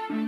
Hello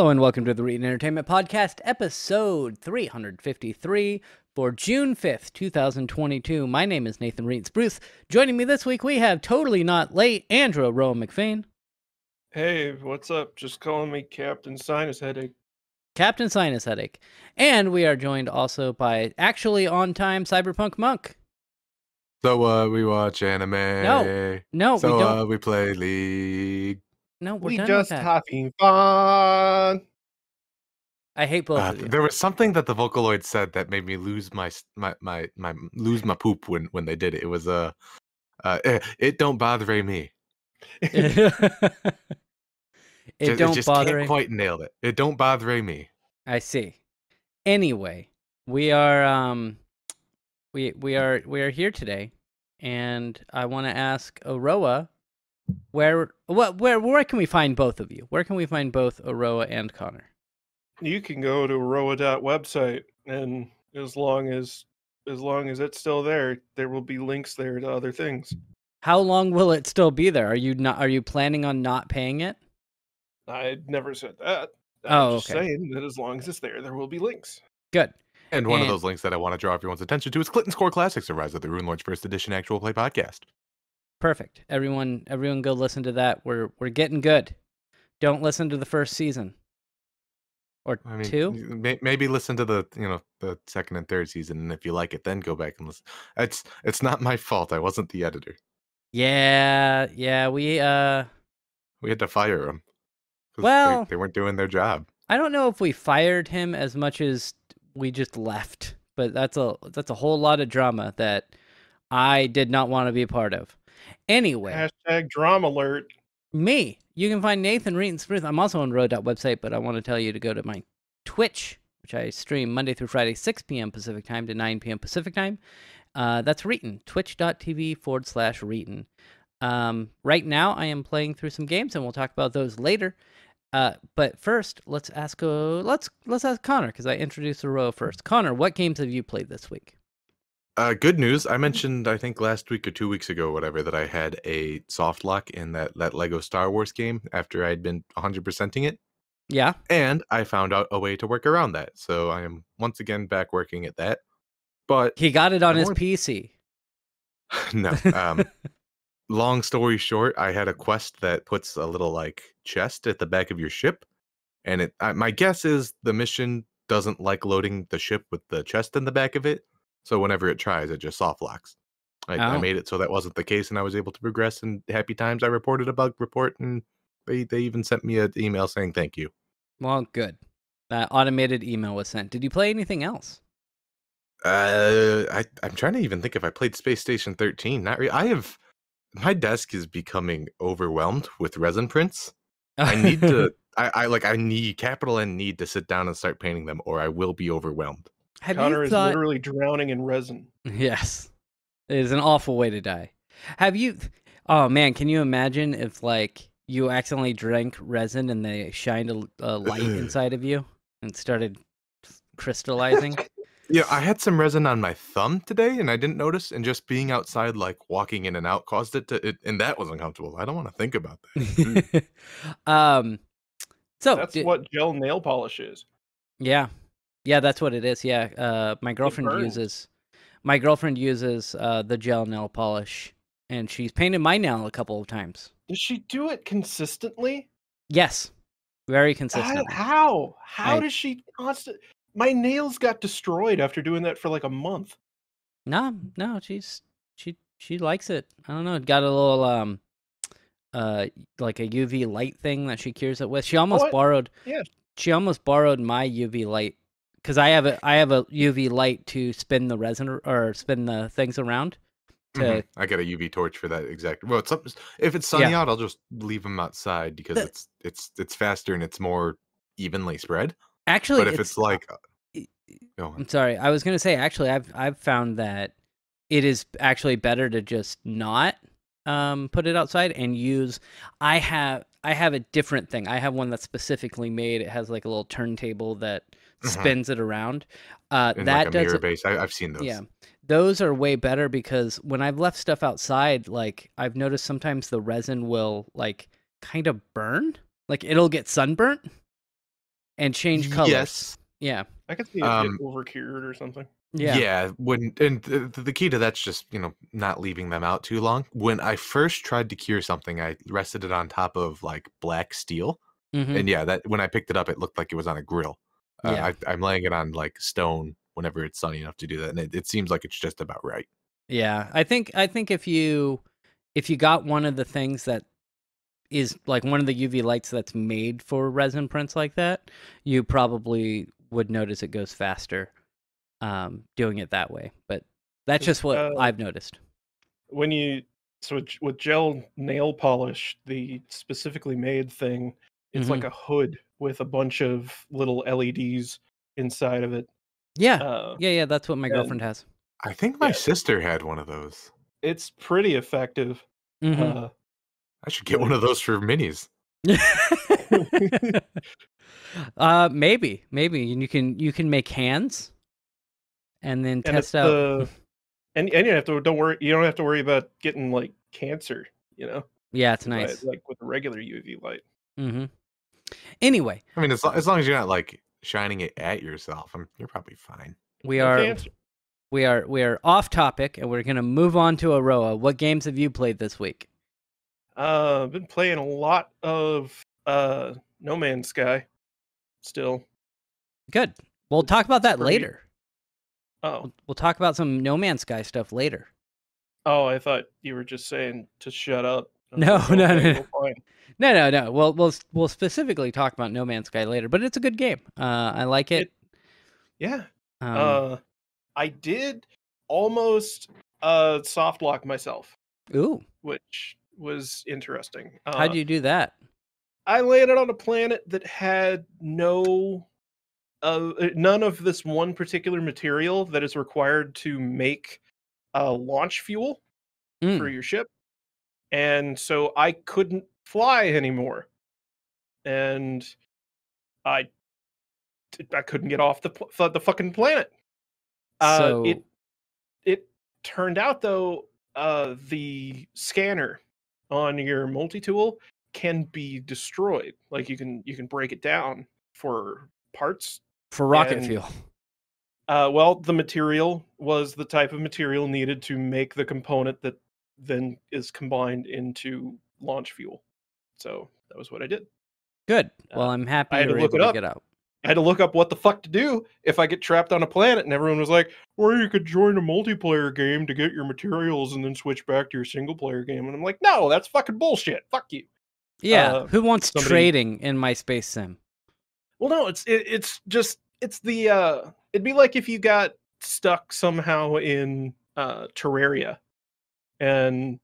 and welcome to the Reetin Entertainment Podcast, episode 353 for June 5th, 2022. My name is Nathan Reetin Spruce. Joining me this week, we have totally not late, Andrew Rowan McFain. Hey, what's up? Just calling me Captain Sinus Headache. Captain Sinus Headache. And we are joined also by actually on time Cyberpunk Monk. So we watch anime. No, so, we don't. We play League. No, We done just with that. having fun. I hate both of you. There was something that the Vocaloid said that made me lose my poop when they did it. It was it don't bother me. It just bother can't quite nail it. It don't bother me. I see. Anyway, we are we are here today, and I want to ask Aroa, where can we find both of you? Where can we find both Aroa and Connor? You can go to Roa.website, and as long as it's still there, there will be links there to other things. How long will it still be there? Are you planning on not paying it? I never said that. Oh, I'm just okay. saying that as long as it's there will be links. Good. And one of those links that I want to draw everyone's attention to is Clinton's Core Classics: A Rise of the Rune Lords First Edition Actual Play Podcast. Perfect. Everyone go listen to that. We're getting good. Don't listen to the first season. Or two? Maybe listen to the second and third season, and if you like it, then go back and listen. It's not my fault. I wasn't the editor. Yeah, we had to fire them. Well, they weren't doing their job. I don't know if we fired him as much as we just left, but that's a whole lot of drama that I did not want to be a part of. Anyway. Hashtag drama alert. Me. You can find Nathan Reetin Spruce. I'm also on Road.website, but I want to tell you to go to my Twitch, which I stream Monday through Friday, 6 p.m. Pacific time to 9 p.m. Pacific time. That's Reetin, twitch.tv/Reetin. Right now, I am playing through some games, and we'll talk about those later. But first, let's ask Connor, because I introduced Aroa first. Connor, what games have you played this week? Good news. I mentioned, I think last week or 2 weeks ago, whatever, that I had a soft lock in that Lego Star Wars game after I'd been 100%ing it. Yeah. And I found out a way to work around that. So I am once again back working at that. But he got it on his PC. No. Long story short, I had a quest that puts a little chest at the back of your ship, and my guess is the mission doesn't like loading the ship with the chest in the back of it. So whenever it tries, it just soft locks. I made it so that wasn't the case, and I was able to progress. And happy times, I reported a bug report, and they even sent me an email saying thank you. Well, good. That automated email was sent. Did you play anything else? I'm trying to even think if I played Space Station 13. Not really. My desk is becoming overwhelmed with resin prints. I need to. I need capital N need to sit down and start painting them, or I will be overwhelmed. Connor is literally drowning in resin. Yes, it is an awful way to die. Have you? Oh man, can you imagine if you accidentally drank resin and they shined a light inside of you and started crystallizing? Yeah, I had some resin on my thumb today, and I didn't notice. And just being outside, walking in and out, caused it and that was uncomfortable. I don't want to think about that. So that's what gel nail polish is. Yeah, that's what it is. Yeah, my girlfriend uses the gel nail polish, and she's painted my nail a couple of times. Does she do it consistently? Yes, very consistently. How does she constantly? My nails got destroyed after doing that for a month. No, she likes it. I don't know. It got a little a UV light thing that she cures it with. She almost borrowed. Yeah. She almost borrowed my UV light because I have a UV light to spin the resin or spin the things around. I got a UV torch for that exact. Well, if it's sunny out, I'll just leave them outside because it's faster and it's more evenly spread. Actually, but if it's I'm sorry. I was gonna say actually, I've found that it is actually better to just not put it outside and use. I have a different thing. I have one that's specifically made. It has like a little turntable that spins it around. And That like a does mirror it. base. I've seen those. Yeah, those are way better because when I've left stuff outside, like I've noticed sometimes the resin will like kind of burn. Like it'll get sunburnt and change colors. Yes. Yeah. I could see it get overcured or something. Yeah. And the key to that's just, not leaving them out too long. When I first tried to cure something, I rested it on top of like black steel. Mm-hmm. And that when I picked it up, it looked like it was on a grill. Yeah. I'm laying it on like stone whenever it's sunny enough to do that. And it seems like it's just about right. Yeah. I think if you got one of the things that is like one of the UV lights that's made for resin prints like that, you probably would notice it goes faster doing it that way. But that's just what I've noticed. With gel nail polish, the specifically made thing, it's like a hood with a bunch of little LEDs inside of it. Yeah. Yeah, that's what my girlfriend has. I think my sister had one of those. It's pretty effective. Mm-hmm. I should get one of those for minis. Maybe you can make hands and then test out. And you don't have to worry about getting like cancer. Yeah, it's nice. Like with a regular UV light. Mm-hmm. Anyway, I mean, as long as you're not like shining it at yourself, you're probably fine. We are off topic, and we're gonna move on to Aroa. What games have you played this week? I've been playing a lot of No Man's Sky. Still. Good. We'll talk about that later. Oh. We'll talk about some No Man's Sky stuff later. Oh, I thought you were just saying to shut up. No. We'll specifically talk about No Man's Sky later, but it's a good game. I like it. Yeah. I did almost soft lock myself. Ooh. Which was interesting. How'd you do that? I landed on a planet that had none of this one particular material that is required to make launch fuel for your ship. And so I couldn't fly anymore. And I couldn't get off the fucking planet. It turned out though, the scanner on your multi-tool can be destroyed. Like you can break it down for parts. For rocket fuel. Well, the material was the type of material needed to make the component that then is combined into launch fuel. So that was what I did. Good. Well, I'm happy you were able to get out. I had to look up what the fuck to do if I get trapped on a planet, and everyone was like, or you could join a multiplayer game to get your materials and then switch back to your single player game. And I'm like, no, that's fucking bullshit. Fuck you. Yeah. Who wants trading in my space sim? Well, no, it'd be like if you got stuck somehow in Terraria and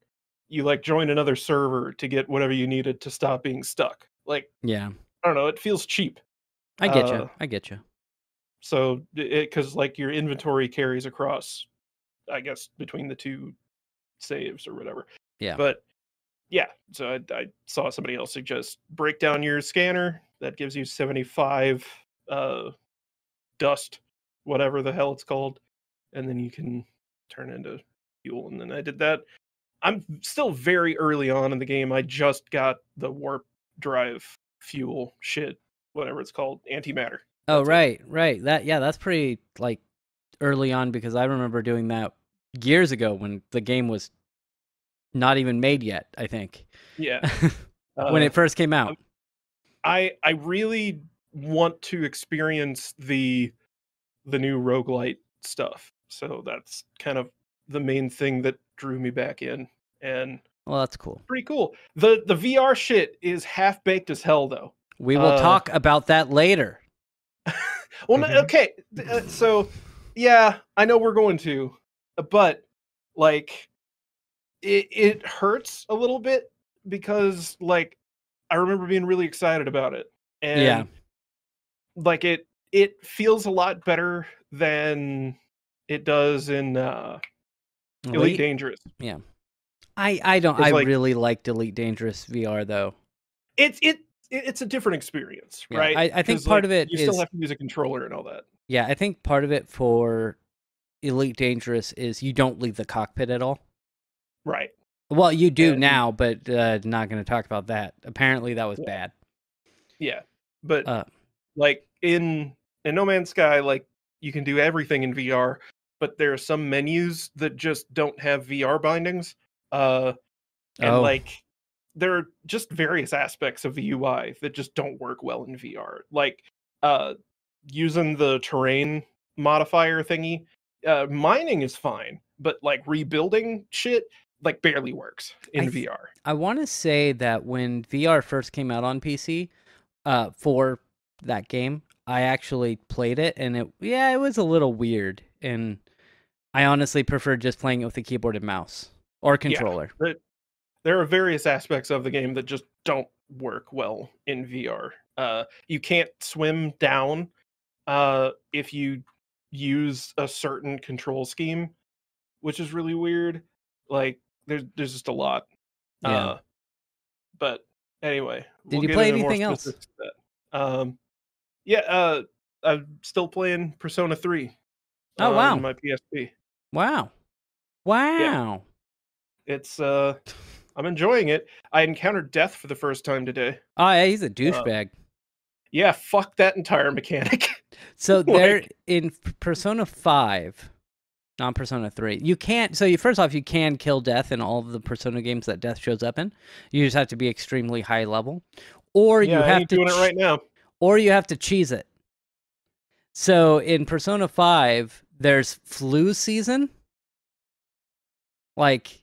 you like join another server to get whatever you needed to stop being stuck. Like, yeah, I don't know. It feels cheap. I get you. So, because like your inventory carries across, I guess, between the two saves or whatever. Yeah. But yeah, so I saw somebody else suggest break down your scanner. That gives you 75 dust, whatever the hell it's called, and then you can turn into fuel. And then I did that. I'm still very early on in the game. I just got the warp drive fuel shit, whatever it's called, antimatter. Oh, right. That's pretty like early on because I remember doing that years ago when the game was not even made yet, I think. Yeah. When it first came out. I really want to experience the new roguelite stuff. So that's kind of the main thing that drew me back in. And well, that's cool. Pretty cool. The VR shit is half baked as hell though. We will talk about that later. Well, okay. So yeah, I know we're going to, but like it hurts a little bit because like I remember being really excited about it. And like it feels a lot better than it does in Elite Dangerous. Yeah. I don't. It's I like- really liked Elite Dangerous VR though. It's a different experience, Yeah, right? I think 'Cause, part like, of it you is still have to use a controller and all that. yeah. I think part of it for Elite Dangerous is you don't leave the cockpit at all. Right. Well, you do And- now, but not going to talk about that. Apparently, that was bad. Yeah. But like in No Man's Sky, like you can do everything in VR, but there are some menus that just don't have VR bindings. And like there are just various aspects of the UI that just don't work well in VR. Like using the terrain modifier thingy, mining is fine, but like rebuilding shit like barely works in VR. I want to say that when VR first came out on PC, for that game, I actually played it, and it was a little weird, and I honestly preferred just playing it with a keyboard and mouse or controller. Yeah, there are various aspects of the game that just don't work well in VR. You can't swim down if you use a certain control scheme, which is really weird. Like there's just a lot. Yeah. But anyway, Did you play anything else? I'm still playing Persona 3. Oh wow. On my PSP. Wow. It's I'm enjoying it. I encountered death for the first time today. Oh yeah, he's a douchebag. Yeah, fuck that entire mechanic. So there in Persona 5, not Persona 3, you can't. So first off, you can kill death in all of the Persona games that death shows up in. You just have to be extremely high level, or you have to doing it right now. Or you have to cheese it. So in Persona 5, there's flu season. Like,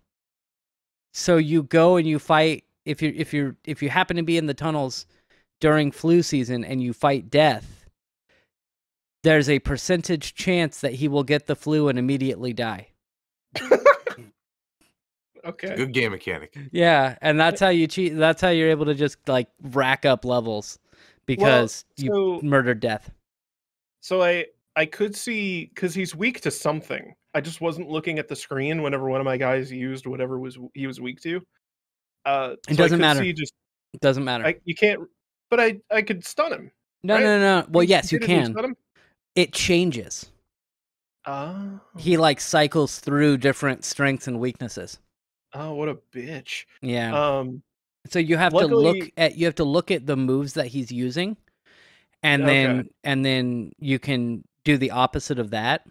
so you go and you fight if you happen to be in the tunnels during flu season and you fight death, there's a percentage chance that he will get the flu and immediately die. Okay. Good game mechanic. Yeah, and that's how you cheat. That's how you're able to just like rack up levels because you murdered death. So I could see, because he's weak to something. I just wasn't looking at the screen whenever one of my guys used whatever he was weak to. It doesn't matter. It doesn't matter. You can't. But I could stun him. No, right? no. Well, yes, you can. Stun him? It changes. Oh. He like cycles through different strengths and weaknesses. Oh, what a bitch. Yeah. So you have to look at the moves that he's using, and then you can do the opposite of that.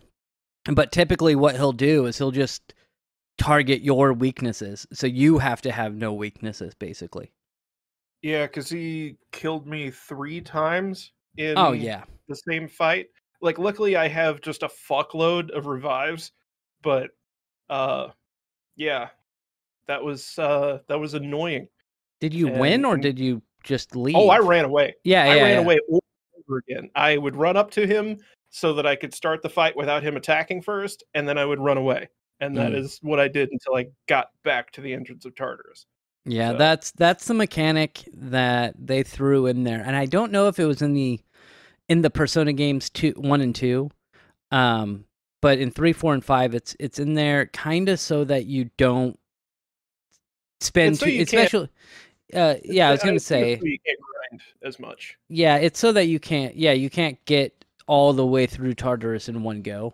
But typically what he'll do is he'll just target your weaknesses. So you have to have no weaknesses, basically. Yeah, because he killed me 3 times in the same fight. Like, luckily I have just a fuckload of revives, but yeah, that was annoying. Did you win or did you just leave? Oh, I ran away. I ran away over again. I would run up to him so that I could start the fight without him attacking first, and then I would run away. And that is what I did until I got back to the entrance of Tartarus. Yeah, so that's the mechanic that they threw in there. And I don't know if it was in the Persona games 1 and 2. But in 3, 4, and 5 it's in there kind of so that you don't spend especially I was going to say you can't grind as much. Yeah, it's so that you can't get all the way through Tartarus in one go.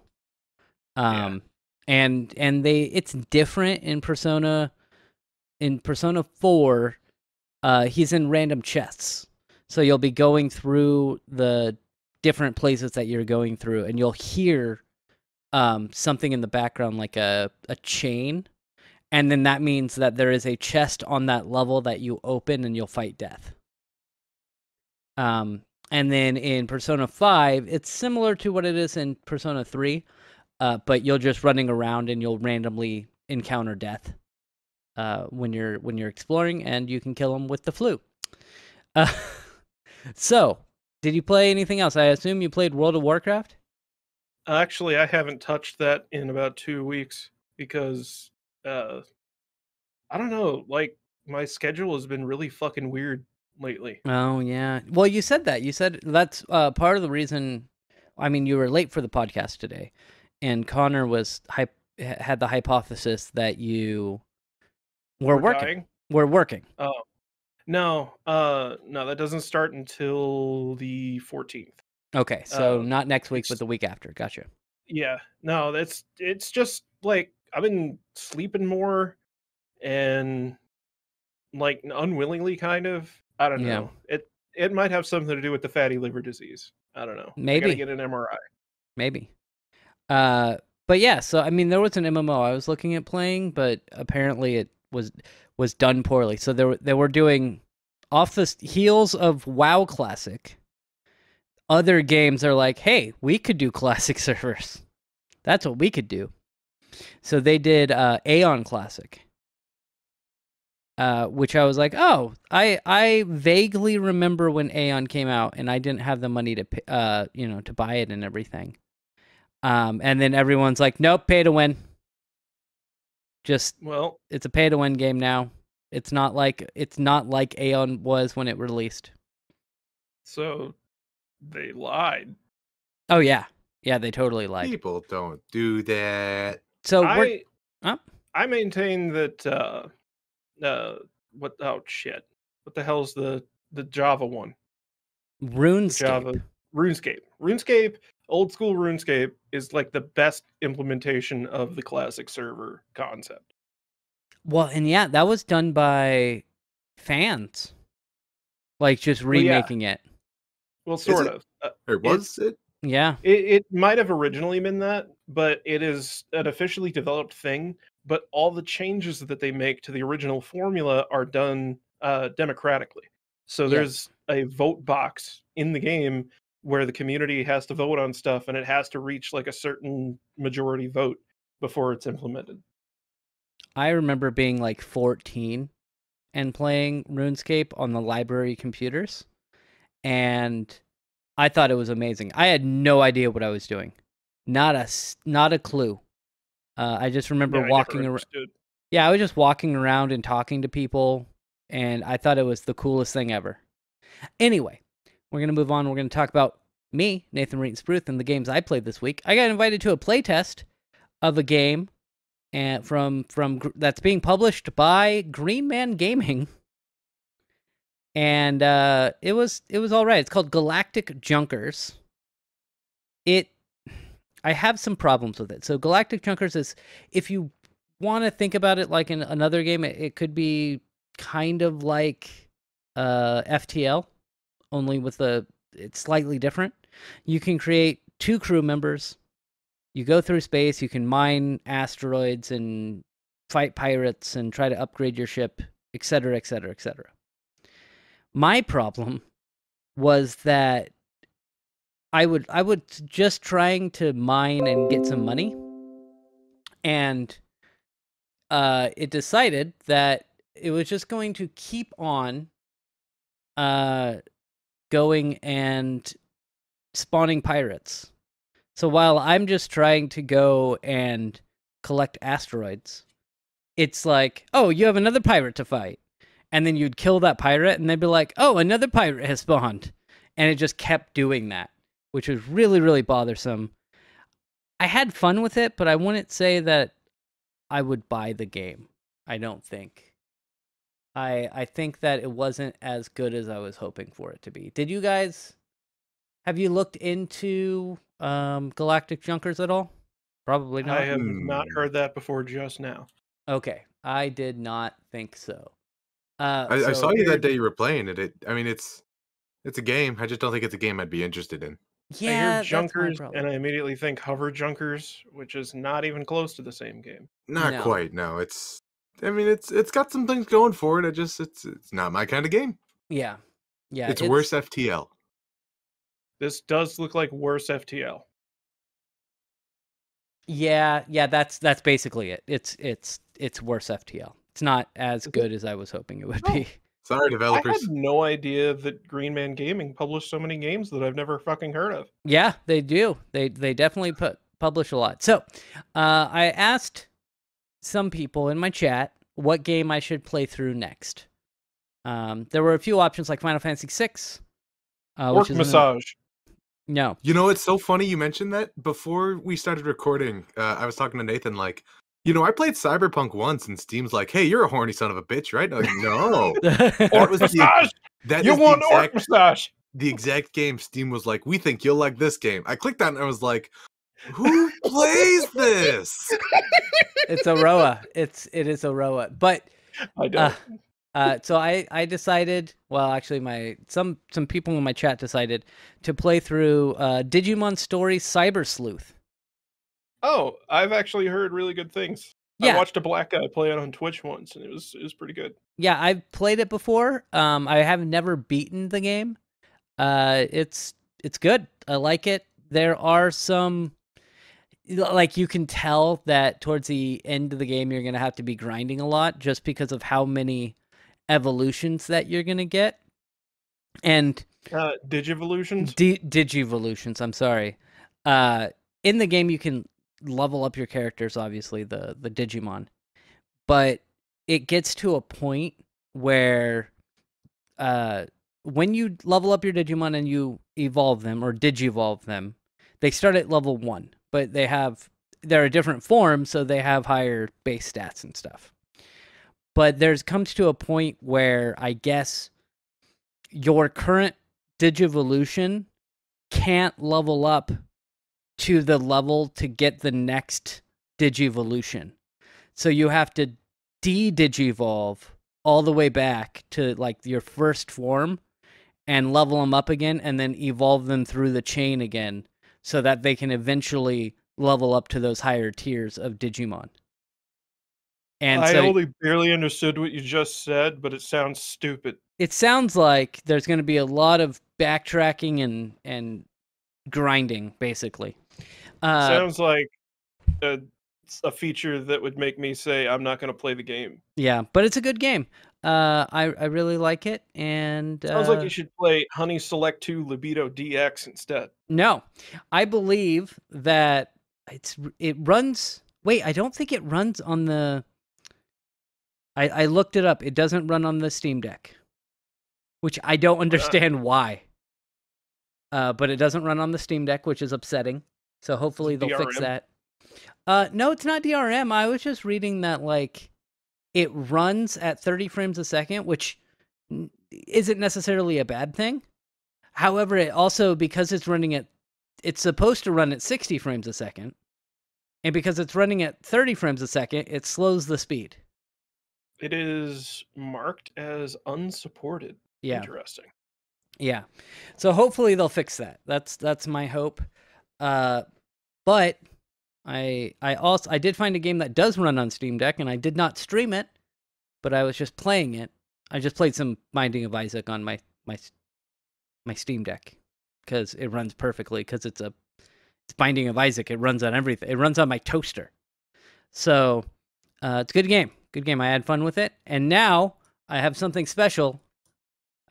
And it's different in Persona. In Persona 4, he's in random chests. So you'll be going through the different places that you're going through, and you'll hear something in the background like a chain, and then that means that there is a chest on that level that you open and you'll fight death. And then in Persona 5, it's similar to what it is in Persona 3, but you're just running around and you'll randomly encounter death when you're exploring, and you can kill them with the flu. So, did you play anything else? I assume you played World of Warcraft? Actually, I haven't touched that in about 2 weeks because I don't know, like my schedule has been really fucking weird lately. Oh yeah. Well, you said that. You said that's part of the reason. I mean, you were late for the podcast today, and Connor was had the hypothesis that you were We're working. dying? We're working. Oh. No, no, that doesn't start until the 14th. Okay, so Uh, not next week, but it's the week after. Gotcha. yeah, no, it's just like I've been sleeping more and like unwillingly kind of. I don't Yeah. know. It might have something to do with the fatty liver disease. I don't know. I gotta Maybe. get an MRI. Maybe. But yeah, so I mean, there was an MMO I was looking at playing, but apparently it was done poorly. So they were doing off the heels of WoW Classic. Other games are like, hey, we could do Classic servers. That's what we could do. So they did Aeon Classic, which I was like, oh, I vaguely remember when Aeon came out, and I didn't have the money to to buy it and everything. And then everyone's like, nope, pay to win. Well, It's a pay to win game now. It's not like Aeon was when it released. so they lied. Oh yeah. Yeah, they totally lied. People don't do that. So I maintain that what shit. What the hell's the Java one? RuneScape. Java RuneScape. RuneScape, old school RuneScape is like the best implementation of the classic server concept. Well, and yeah, that was done by fans. Like just remaking it. Well, sort it? of. Or was it? Yeah. It might have originally been that, but it is an officially developed thing. But all the changes that they make to the original formula are done democratically. So Yeah. there's a vote box in the game where the community has to vote on stuff, and it has to reach like a certain majority vote before it's implemented. I remember being like 14 and playing RuneScape on the library computers, and I thought it was amazing. I had no idea what I was doing. Not a clue. I just remember walking around. Yeah, I was just walking around and talking to people, and I thought it was the coolest thing ever. Anyway, we're going to move on. We're going to talk about me, Nathan Reetin Spruth, and the games I played this week. I got invited to a playtest of a game and from that's being published by Green Man Gaming. And it was all right. It's called Galactic Junkers. I have some problems with it. So Galactic Chunkers is, if you want to think about it like in another game, it could be kind of like FTL, only with it's slightly different. You can create 2 crew members. You go through space. You can mine asteroids and fight pirates and try to upgrade your ship, etc., etc., etc. My problem was that I would just trying to mine and get some money, and it decided that it was just going to keep on going and spawning pirates. So while I'm just trying to go and collect asteroids, it's like, oh, you have another pirate to fight. And then you'd kill that pirate, and they'd be like, oh, another pirate has spawned. And it just kept doing that, which was really, really bothersome. I had fun with it, but I wouldn't say that I would buy the game. I don't think. I think that it wasn't as good as I was hoping for it to be. Did you guys... Have you looked into Galactic Junkers at all? Probably not. I have not heard that before just now. Okay. I did not think so. I saw you that day you were playing it. I mean, it's a game. I just don't think it's a game I'd be interested in. Yeah, I hear that's my Junkers, problem. and I immediately think Hover Junkers, which is not even close to the same game. Not No. quite. No, it's got some things going for it. It's not my kind of game. Yeah. Yeah. It's worse FTL. This does look like worse FTL. Yeah, that's basically it. It's worse FTL. It's not as good as I was hoping it would be. Sorry, I developers. had no idea that Green Man Gaming published so many games that I've never fucking heard of. Yeah, they do. They definitely publish a lot. So, I asked some people in my chat what game I should play through next. There were a few options like Final Fantasy VI. Work Massage. No. You know, it's so funny you mentioned that. Before we started recording, I was talking to Nathan like, You know, I played Cyberpunk once, and Steam's like, "Hey, you're a horny son of a bitch, right?" And I'm like, no, Orc massage. that You is want orc massage? the exact game Steam was like, "We think you'll like this game." I clicked on it and I was like, "Who plays this?" It's Aroa. It is Aroa. But I don't. so I decided, well, actually some people in my chat decided to play through Digimon Story Cyber Sleuth. Oh, I've actually heard really good things. Yeah. I watched a black guy play it on Twitch once, and it was pretty good. Yeah, I've played it before. I have never beaten the game. It's good. I like it. There are some, like, you can tell that towards the end of the game you're gonna have to be grinding a lot just because of how many evolutions that you're gonna get. And Digivolutions? Digivolutions, I'm sorry. In the game you can level up your characters, obviously, the Digimon. But it gets to a point where when you level up your Digimon and you evolve them or digivolve them, they start at level 1, but they're a different form, so they have higher base stats and stuff. But there's comes to a point where I guess your current Digivolution can't level up to the level to get the next Digivolution. So you have to de-digivolve all the way back to like your first form and level them up again and then evolve them through the chain again so that they can eventually level up to those higher tiers of Digimon. And I so only barely understood what you just said, but it sounds stupid. it sounds like there's going to be a lot of backtracking and grinding, basically. Sounds like a feature that would make me say I'm not going to play the game. Yeah, but it's a good game. I really like it, and Sounds like you should play Honey Select 2 Libido DX instead. No, I believe that it runs. Wait, I don't think it runs on the. I looked it up. It doesn't run on the Steam Deck, which I don't understand why. But it doesn't run on the Steam Deck, which is upsetting. So hopefully they'll fix that. No, it's not DRM. I was just reading that like it runs at 30 frames a second, which isn't necessarily a bad thing. However, it also, because it's supposed to run at 60 frames a second, and because it's running at 30 frames a second, it slows the speed. It is marked as unsupported. Yeah. Interesting. Yeah. So hopefully they'll fix that. That's my hope. But I did find a game that does run on Steam Deck, and I did not stream it, but I was just playing it. I just played some Binding of Isaac on my Steam Deck because it runs perfectly because it's Binding of Isaac. It runs on everything. It runs on my toaster. So it's a good game. Good game. I had fun with it. And now I have something special.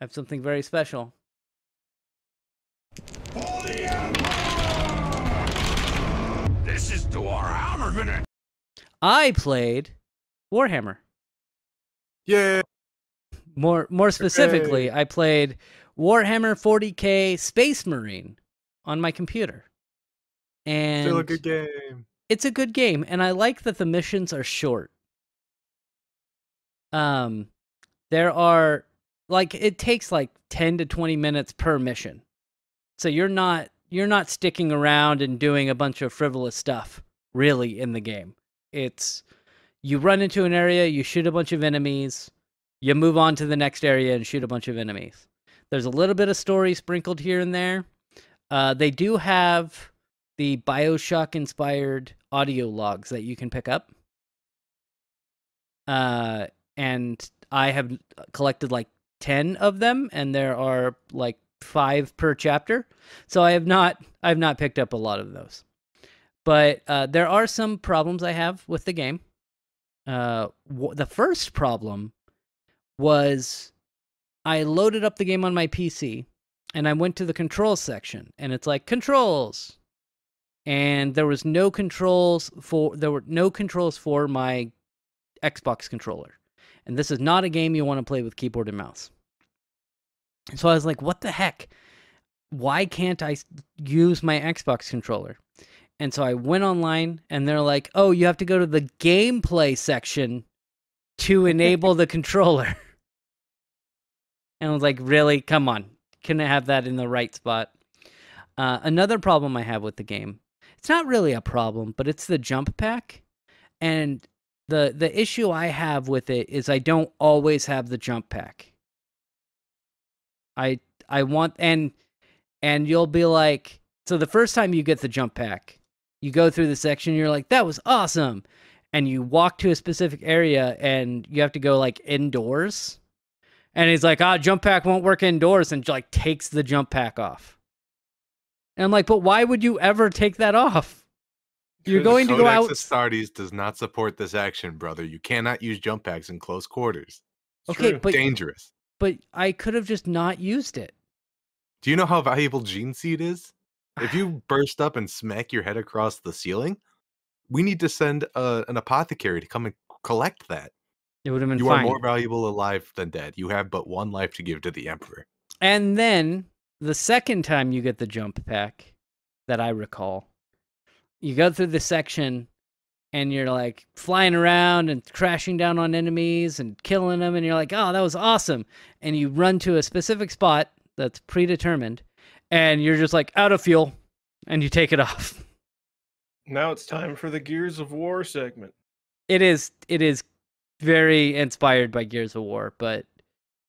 I have something very special. This is the Warhammer Minute. I played Warhammer. Yeah. More specifically, I played Warhammer 40K Space Marine on my computer. And Still a good game. It's a good game, and I like that the missions are short. There are like it takes like 10 to 20 minutes per mission. So you're not sticking around and doing a bunch of frivolous stuff really in the game. It's you run into an area, you shoot a bunch of enemies, you move on to the next area and shoot a bunch of enemies. There's a little bit of story sprinkled here and there. They do have the BioShock-inspired audio logs that you can pick up. And I have collected like 10 of them, and there are like 5 per chapter. So I've not picked up a lot of those. But there are some problems I have with the game. The first problem was I loaded up the game on my PC, and I went to the controls section, and it's like controls, and there were no controls for my Xbox controller, and this is not a game you want to play with keyboard and mouse. So I was like, what the heck? Why can't I use my Xbox controller? And so I went online, and they're like, "Oh, you have to go to the gameplay section to enable the controller." And I was like, "Really? Come on. Couldn't I have that in the right spot?" Another problem I have with the game, it's not really a problem, but it's the jump pack. And the issue I have with it is I don't always have the jump pack. I want, and you'll be like, so the first time you get the jump pack, you go through the section, you're like, that was awesome. And you walk to a specific area and you have to go like indoors. And he's like, jump pack won't work indoors, and like takes the jump pack off. And I'm like, but why would you ever take that off? You're going to go out. Astartes does not support this action, brother. You cannot use jump packs in close quarters. Okay, but dangerous. But I could have just not used it. Do you know how valuable Gene Seed is? If you burst up and smack your head across the ceiling, we need to send an apothecary to come and collect that. It would have been You fine. are more valuable alive than dead. You have but one life to give to the Emperor. And then the second time you get the jump pack, that I recall, you go through the section and you're like flying around and crashing down on enemies and killing them, and you're like, oh, that was awesome. And you run to a specific spot that's predetermined, and you're just like out of fuel, and you take it off. Now it's time for the Gears of War segment. It is very inspired by Gears of War, but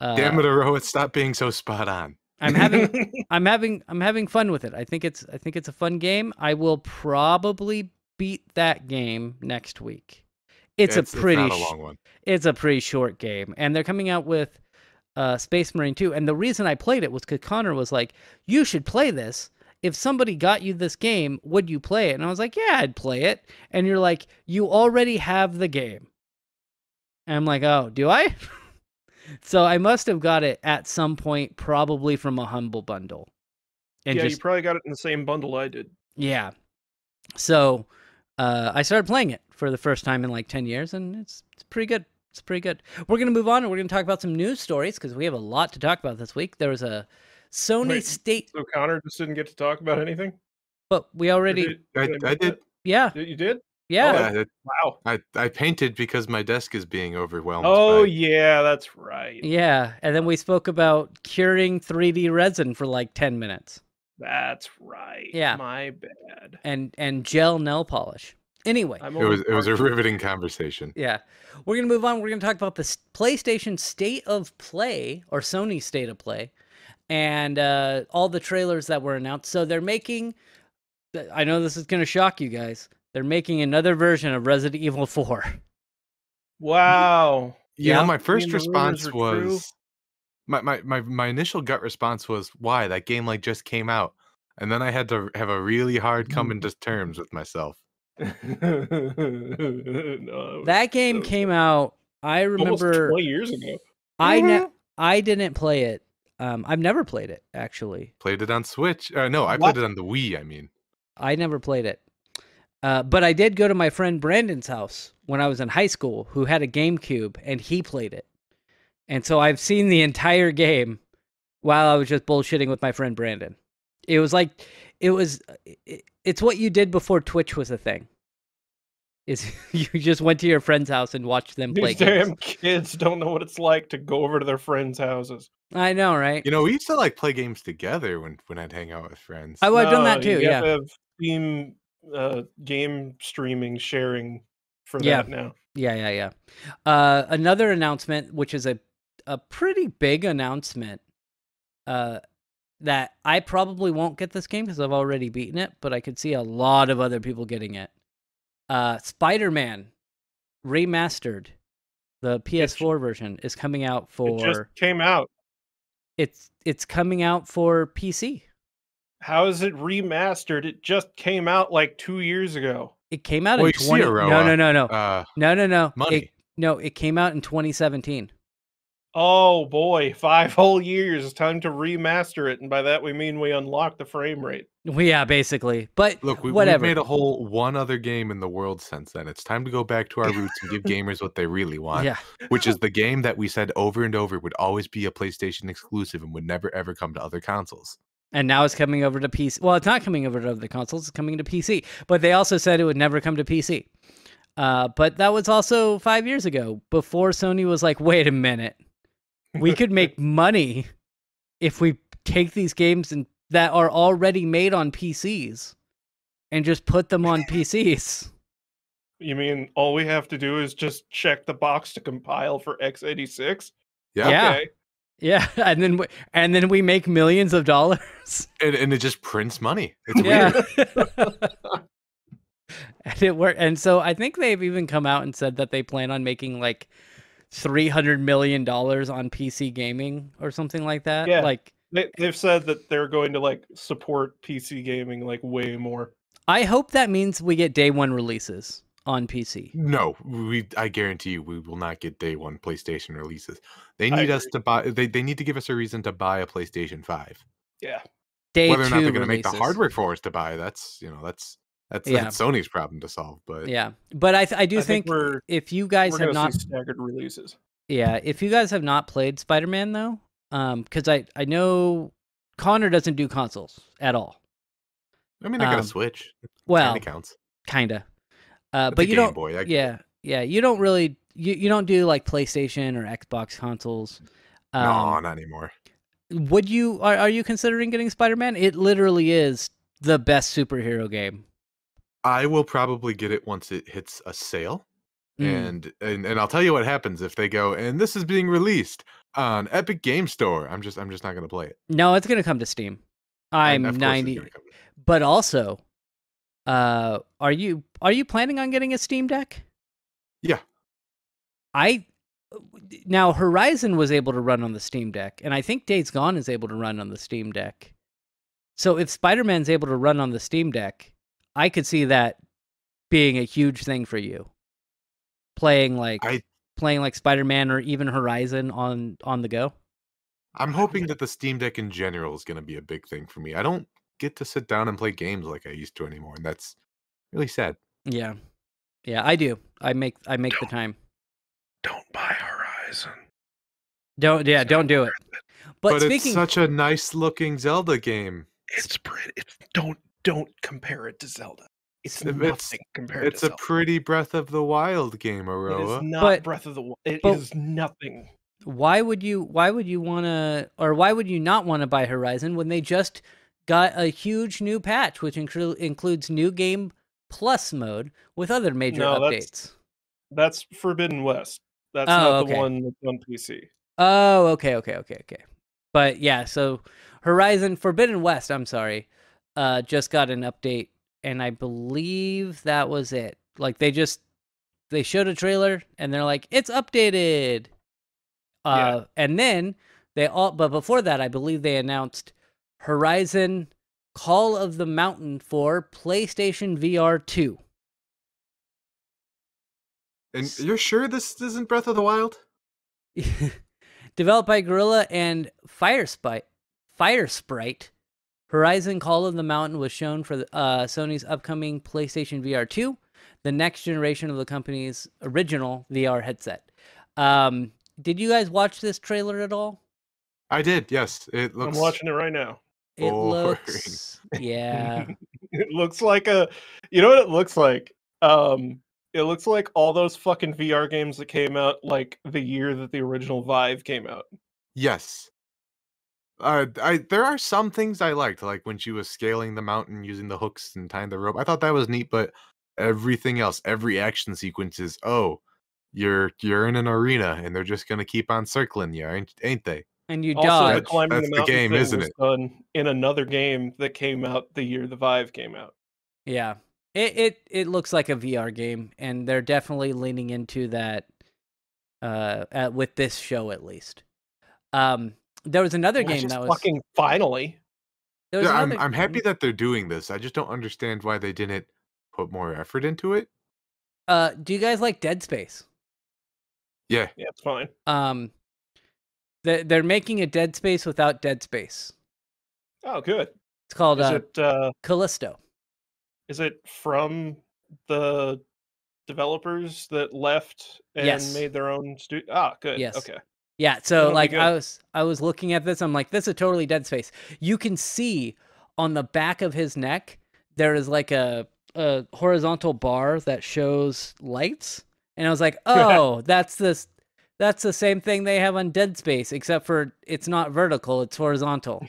damn it, Aroa, stop being so spot on. I'm having fun with it. I think it's a fun game. I will probably beat that game next week. It's not a long one. It's a pretty short game, and they're coming out with Space Marine 2. And the reason I played it was because Connor was like, "You should play this. If somebody got you this game, would you play it?" And I was like, "Yeah, I'd play it." And you're like, "You already have the game." And I'm like, "Oh, do I?" So I must have got it at some point, probably from a Humble Bundle. And yeah, you probably got it in the same bundle I did. Yeah. So I started playing it for the first time in like 10 years, and it's pretty good. It's pretty good. We're going to move on, and we're going to talk about some news stories, because we have a lot to talk about this week. There was a Sony state... So Connor just didn't get to talk about anything? But we already... I did. Yeah. You did? Yeah. Oh, wow. I painted because my desk is being overwhelmed. Oh, yeah, that's right. Yeah, and then we spoke about curing 3D resin for like 10 minutes. That's right. Yeah. My bad. And gel nail polish. Anyway. It was a riveting conversation. Yeah. We're going to move on. We're going to talk about the PlayStation State of Play, or Sony State of Play, and all the trailers that were announced. So they're making... I know this is going to shock you guys. They're making another version of Resident Evil 4. Wow. You know, my first response was... My initial gut response was, why? That game like just came out. And then I had to have a really hard coming to terms with myself. That game came out, I remember... almost 20 years ago. I didn't play it. I've never played it, actually. Played it on Switch. No, I played it on the Wii, I mean. I never played it. But I did go to my friend Brandon's house when I was in high school, who had a GameCube, and he played it. And so I've seen the entire game while I was just bullshitting with my friend Brandon. It was like, it's what you did before Twitch was a thing. Is you just went to your friend's house and watched them play These games. damn kids don't know what it's like to go over to their friends' houses. I know, right? You know, we used to like play games together when I'd hang out with friends. Oh, I've done that too, You yeah. have to have Steam game streaming sharing for that now. Yeah. Another announcement, which is a pretty big announcement, that I probably won't get this game because I've already beaten it, but I could see a lot of other people getting it. Spider-Man Remastered, the PS4 version, is coming out for... It just came out. It's coming out for PC. How is it remastered? It just came out like 2 years ago. It came out in 20... No. Money. It came out in 2017. Oh boy, 5 whole years. It's time to remaster it, and by that we mean we unlock the frame rate. Well, yeah, basically. But look, we've made a whole one other game in the world since then. It's time to go back to our roots and give gamers what they really want, which is the game that we said over and over would always be a PlayStation exclusive and would never ever come to other consoles. And now it's coming over to PC. Well, it's not coming over to the consoles. It's coming to PC. But they also said it would never come to PC. But that was also 5 years ago, before Sony was like, wait a minute. We could make money if we take these games that are already made on PCs and just put them on PCs. You mean all we have to do is just check the box to compile for x86? Yeah. Okay. Yeah, and then we make millions of dollars. And it just prints money. It's Yeah. weird. And it worked. And so I think they've even come out and said that they plan on making like $300 million on PC gaming or something like that. Yeah. Like They've said that they're going to like support PC gaming like way more. I hope that means we get day one releases on PC. No, I guarantee you we will not get day one PlayStation releases. They need us to buy they need to give us a reason to buy a PlayStation 5. Yeah. Day Whether or not two they're going to make the releases. hardware for us to buy, that's Sony's problem to solve. But Yeah, but I do think we're if you guys we're have gonna not, see staggered releases. yeah, if you guys have not played Spider-Man though, because I know Connor doesn't do consoles at all. I mean, I got a Switch. Well, Kinda counts. kinda. It's But a you Game don't. Boy. I get it. Yeah. You don't really. You don't do like PlayStation or Xbox consoles. No, not anymore. Would you? Are you considering getting Spider-Man? It literally is the best superhero game. I will probably get it once it hits a sale. Mm. And I'll tell you what happens if they go, and this is being released on Epic Game Store. I'm just not going to play it. No, it's gonna come to Steam. And I'm of course it's 90. gonna come. But also, are you planning on getting a Steam Deck? Yeah. Now Horizon was able to run on the Steam Deck, and I think Days Gone is able to run on the Steam Deck. So if Spider-Man's able to run on the Steam Deck, I could see that being a huge thing for you. Playing like Spider-Man or even Horizon on the go. I'm hoping that the Steam Deck in general is going to be a big thing for me. I don't get to sit down and play games like I used to anymore, and that's really sad. Yeah, I do. I make the time. Don't buy Horizon. Don't do it. But it's such a nice looking Zelda game. It's pretty. Don't compare it to Zelda. It's nothing compared to It's Zelda. a pretty Breath of the Wild game, It Aroa. is not Breath of the Wild. It is nothing. Why would you want to, or why would you not want to buy Horizon when they just got a huge new patch, which includes new game plus mode with other major updates? That's Forbidden West. That's Oh, not the one that's on PC. Oh, okay. But yeah, so Horizon Forbidden West, I'm sorry, just got an update, and I believe that was it. Like they showed a trailer and they're like, it's updated. Yeah. And then but before that, I believe they announced Horizon Call of the Mountain for PlayStation VR 2. And you're sure this isn't Breath of the Wild? Developed by Guerrilla and Firesprite, Horizon Call of the Mountain was shown for Sony's upcoming PlayStation VR 2, the next generation of the company's original VR headset. Did you guys watch this trailer at all? I did, yes. It looks. I'm watching it right now. It boring. looks, yeah. It looks like you know what it looks like? It looks like all those fucking VR games that came out like the year that the original Vive came out. Yes. There are some things I liked, like when she was scaling the mountain using the hooks and tying the rope. I thought that was neat, but everything else, every action sequence is, you're in an arena and they're just gonna keep on circling you, ain't they? And you Also, dodge. the climbing That's the the mountain game, thing isn't was it? done in another game that came out the year the Vive came out. Yeah. It looks like a VR game, and they're definitely leaning into that with this show at least. There was another game that was fucking finally. There was another I'm happy game. that they're doing this. I just don't understand why they didn't put more effort into it. Do you guys like Dead Space? Yeah. Yeah, it's fine. They're making a Dead Space without Dead Space. Oh, good. It's called Is it Callisto. Is it from the developers that left and Yes. made their own studio? Ah, good. Yes. Okay. Yeah, so It'll be like good. I was looking at this, I'm like, this is totally Dead Space. You can see on the back of his neck there is like a horizontal bar that shows lights, and I was like, oh, that's the same thing they have on Dead Space, except for it's not vertical, it's horizontal.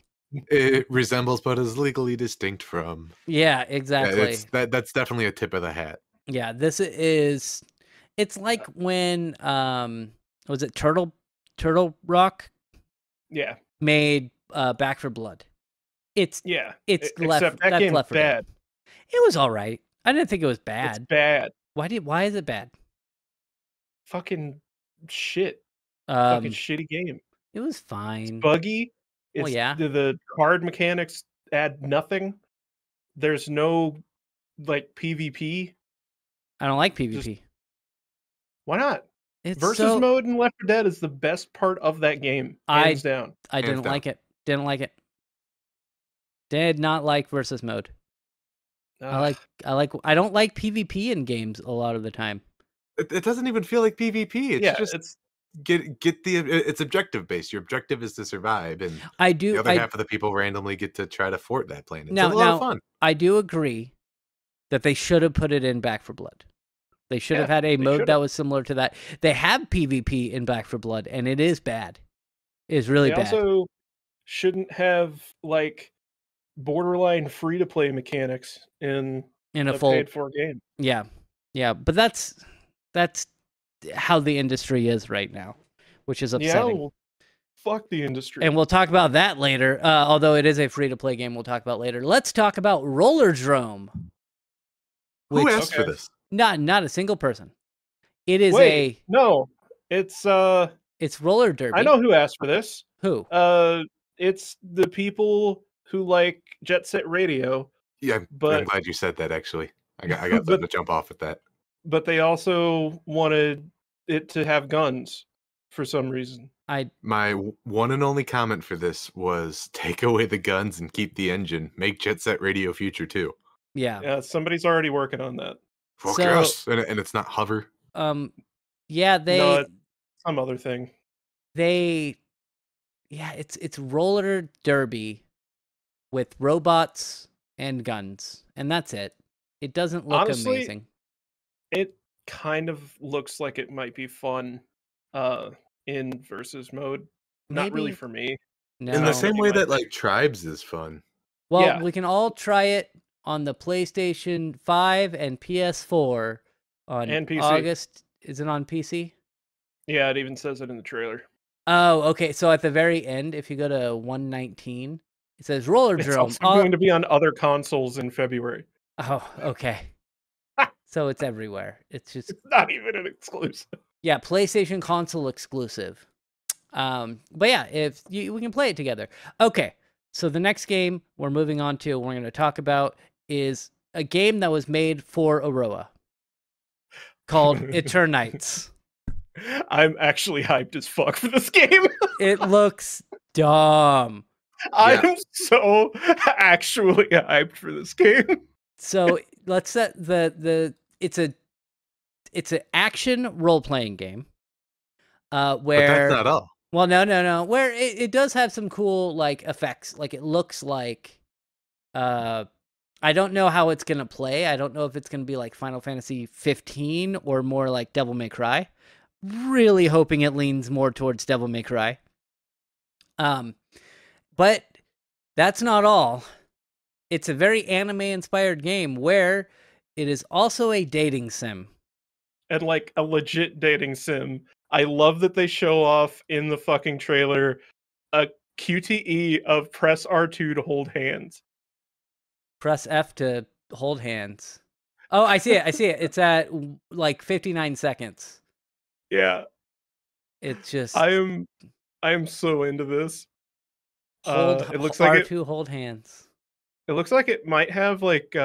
It resembles, but is legally distinct from. Yeah, Yeah, exactly. that's definitely a tip of the hat. Yeah, this is. It's like when was it Turtle Rock Yeah, made Back for Blood. It's yeah. it's Except that that's game's Left 4 Dead. bad. It was all right. I didn't think it was It's bad. bad. Why is it bad? Fucking shit. Fucking Um, shitty game. it was It's fine. buggy. Well, It's yeah. the card mechanics add nothing. There's no like PvP. I don't like Just PvP. why not? It's Versus so mode in Left 4 Dead is the best part of that game, hands down. I Hands didn't down. like it. Didn't like it. Did not like versus mode. Ugh. I don't like PvP in games a lot of the time. It doesn't even feel like PvP. It's Yeah, just it's get the. It's objective based. Your objective is to survive, and I the do other half of the people randomly get to try to fort that planet. It's a lot of now fun. I do agree that they should have put it in Back for Blood. They should have Yeah, had a they mode should've. that was similar to that. They have PvP in Back for Blood, and it is bad. It's really they bad. also shouldn't have like borderline free to play mechanics in In a a full paid for game. Yeah. Yeah, but that's how the industry is right now, which is Yeah, upsetting. well, fuck the industry. And we'll talk about that later. Although it is a free-to-play game, we'll talk about later. Let's talk about Rollerdrome. Who Which asked for Okay. this? not a single person. It is Wait, no, it's it's roller derby. I know who asked for this. Who. It's the people who like Jet Set Radio, Yeah, I'm but glad you said that. Actually, I got something but to jump off at that. but they also wanted it to have guns for some reason. My one and only comment for this was take away the guns and keep the engine. Make Jet Set Radio Future too. Yeah. Yeah, somebody's already working on that. Focus, and it's not hover. Yeah, No, it's some other thing. It's roller derby with robots and guns, and that's it. It doesn't look Honestly, amazing. It kind of looks like it might be fun in versus mode. Not really Maybe. for me. No. In the know same what you way might that think. like Tribes is fun. Well, Yeah. we can all try it on the PlayStation 5 and PS4 on And PC. August. Is it on PC? Yeah, it even says it in the trailer. Oh, okay. So at the very end, if you go to 119, it says It's Rollerdrome. also going to be on other consoles in February. Oh, okay. So it's everywhere. It's just It's not even an exclusive. yeah, PlayStation console exclusive. But yeah, we can play it together. Okay. So the next game we're moving on to, we're going to talk about is a game that was made for Aroa called Eternites. I'm actually hyped as fuck for this game. It looks dumb. I'm so actually hyped for this game. So let's set it's an action role-playing game. Where But that's not all. well, no. Where it does have some cool like effects. Like it looks like I don't know how it's gonna play. I don't know if it's gonna be like Final Fantasy 15 or more like Devil May Cry. Really hoping it leans more towards Devil May Cry. But that's not all. It's a very anime-inspired game where it is also a dating sim. And like a legit dating sim. I love that they show off in the fucking trailer a QTE of press R2 to hold hands. Press F to hold hands. Oh, I see it. It's at like 59 seconds. Yeah. It's just I am so into this. It looks like R2 hold hands. it looks like it might have like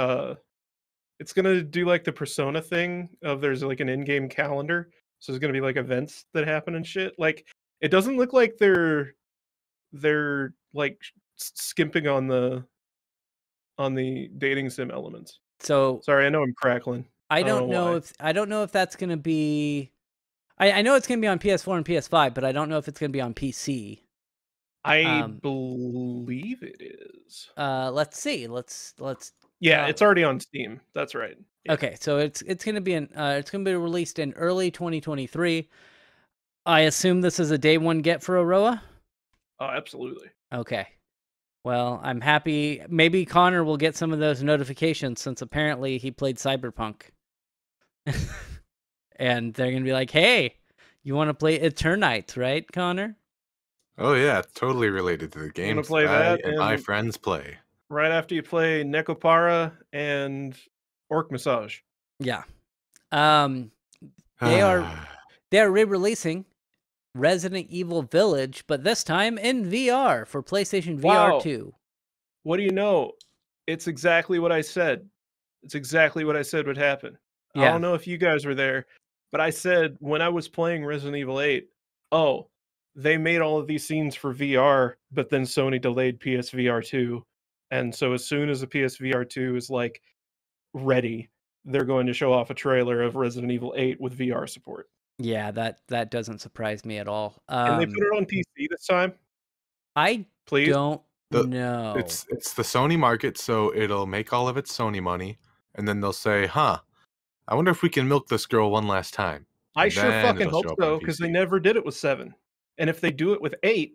it's gonna do like the Persona thing of there's like an in-game calendar. So there's gonna be like events that happen and shit. Like it doesn't look like they're like skimping on the dating sim elements. So Sorry, I know I'm crackling. I don't know why. if that's gonna be. I know it's going to be on PS4 and PS5, but I don't know if it's going to be on PC. I Um, believe it is. Let's see. Let's Yeah, it's already on Steam. That's right. Yeah. Okay, so it's going to be it's going to be released in early 2023. I assume this is a day one get for Aroa? Oh, absolutely. Okay. Well, I'm happy. Maybe Connor will get some of those notifications since apparently he played Cyberpunk. And they're going to be like, hey, you want to play Eternites, right, Connor? Oh yeah, it's totally related to the I'm games gonna play that I that and my and friends play. right after you play Necopara and Orc Massage. Yeah. They are re-releasing Resident Evil Village, but this time in VR for PlayStation VR Wow. 2. What do you know? It's exactly what I said. It's exactly what I said would happen. I Yeah. don't know if you guys were there, but I said when I was playing Resident Evil 8, oh, they made all of these scenes for VR, but then Sony delayed PSVR 2. And so as soon as the PSVR 2 is like ready, they're going to show off a trailer of Resident Evil 8 with VR support. Yeah, that doesn't surprise me at all. Can they put it on PC this time? I Please? don't The- know. It's the Sony market, so it'll make all of its Sony money, and then they'll say, "Huh, I wonder if we can milk this girl one last time." I And sure then fucking it'll hope show up on so, because they PC. never did it with 7. And if they do it with 8,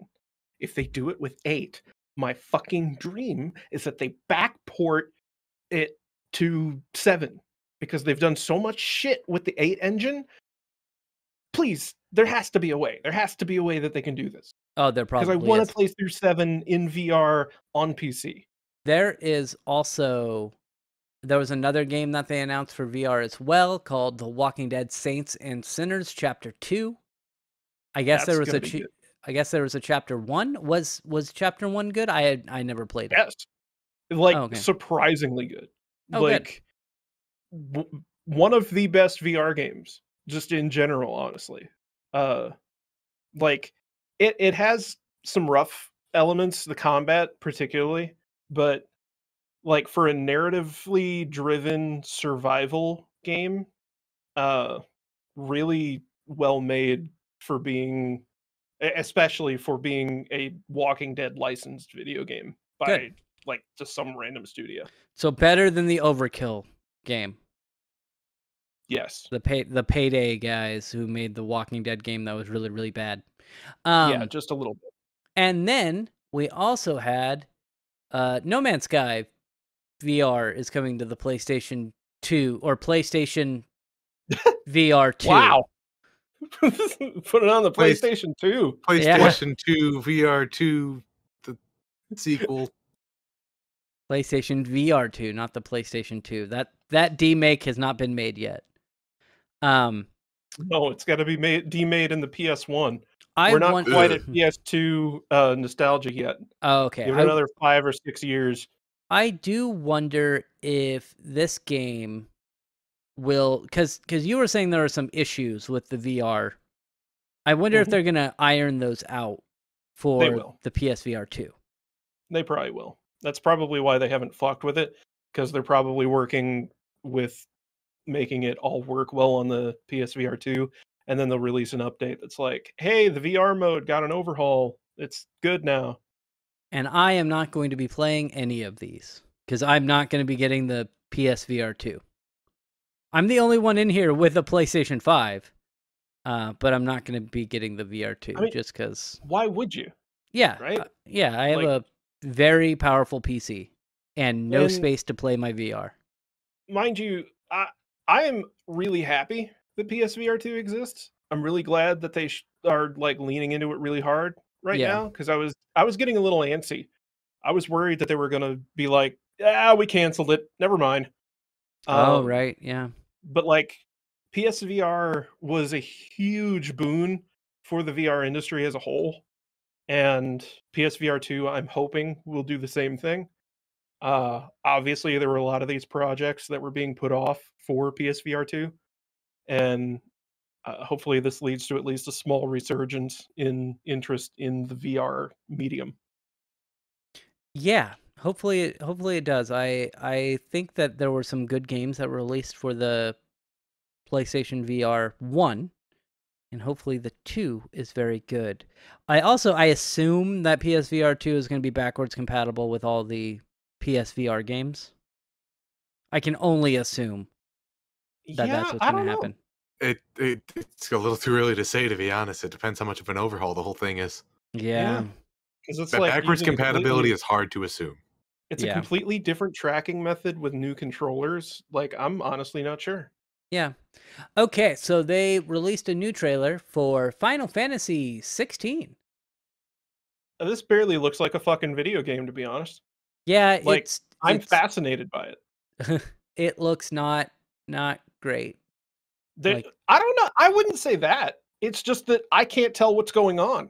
my fucking dream is that they backport it to 7. Because they've done so much shit with the 8 engine. Please, there has to be a way. There has to be a way that they can do this. Oh, there Because probably I want is. to play through 7 in VR on PC. There was another game that they announced for VR as well called The Walking Dead Saints and Sinners Chapter 2. I guess That's there was gonna be good. I guess there was a Chapter 1. Was Chapter 1 good? I never played it. Yes. Like, Oh, okay. surprisingly good. Oh, good. Like, one of the best VR games, just in general, honestly. Like, it has some rough elements, the combat particularly, but like for a narratively driven survival game, really well made for being, especially for being a Walking Dead licensed video game by Good. like just some random studio. So better than the Overkill game. Yes. The Payday guys who made the Walking Dead game that was really, really bad. Yeah, just a little bit. And then we also had No Man's Sky VR is coming to the PlayStation 2 or PlayStation VR 2. Wow. Put it on the PlayStation 2. PlayStation 2 VR 2, the sequel. PlayStation VR 2, not the PlayStation 2. That demake has not been made yet. No, it's got to be demade in the PS1. We're not quite at PS2 nostalgia yet. Oh, okay. Give it another 5 or 6 years. I do wonder if this game will, because you were saying there are some issues with the VR. I wonder if they're gonna iron those out for the PSVR 2. They probably will. That's probably why they haven't fucked with it, because they're probably working with making it all work well on the PSVR 2, and then they'll release an update that's like, hey, the VR mode got an overhaul. It's good now. And I am not going to be playing any of these, because I'm not going to be getting the PSVR 2. I'm the only one in here with a PlayStation 5, but I'm not going to be getting the VR 2, just because. Why would you? Yeah, right? Yeah, I have a very powerful PC and no space to play my VR. Mind you, I am really happy that PSVR 2 exists. I'm really glad that they are like leaning into it really hard right now, because I was getting a little antsy. I was worried that they were going to be like, we canceled it. Never mind. Oh, right. Yeah. But like PSVR was a huge boon for the VR industry as a whole. And PSVR 2, I'm hoping, will do the same thing. Obviously, there were a lot of these projects that were being put off for PSVR 2. And hopefully this leads to at least a small resurgence in interest in the VR medium. Yeah, hopefully it does. I think that there were some good games that were released for the PlayStation VR 1. and hopefully the 2 is very good. I assume that PSVR 2 is going to be backwards compatible with all the PSVR games. I can only assume that that's what's I going don't to know. happen. It's a little too early to say, to be honest. It depends how much of an overhaul the whole thing is. Yeah. Because it's That like backwards using a compatibility is hard to assume. It's a Yeah. completely different tracking method with new controllers. Like, I'm honestly not sure. Yeah. Okay, so they released a new trailer for Final Fantasy 16. This barely looks like a fucking video game, to be honest. Yeah, Like, it's I'm fascinated by it. it looks not great. Like- I don't know. I wouldn't say that. It's just that I can't tell what's going on.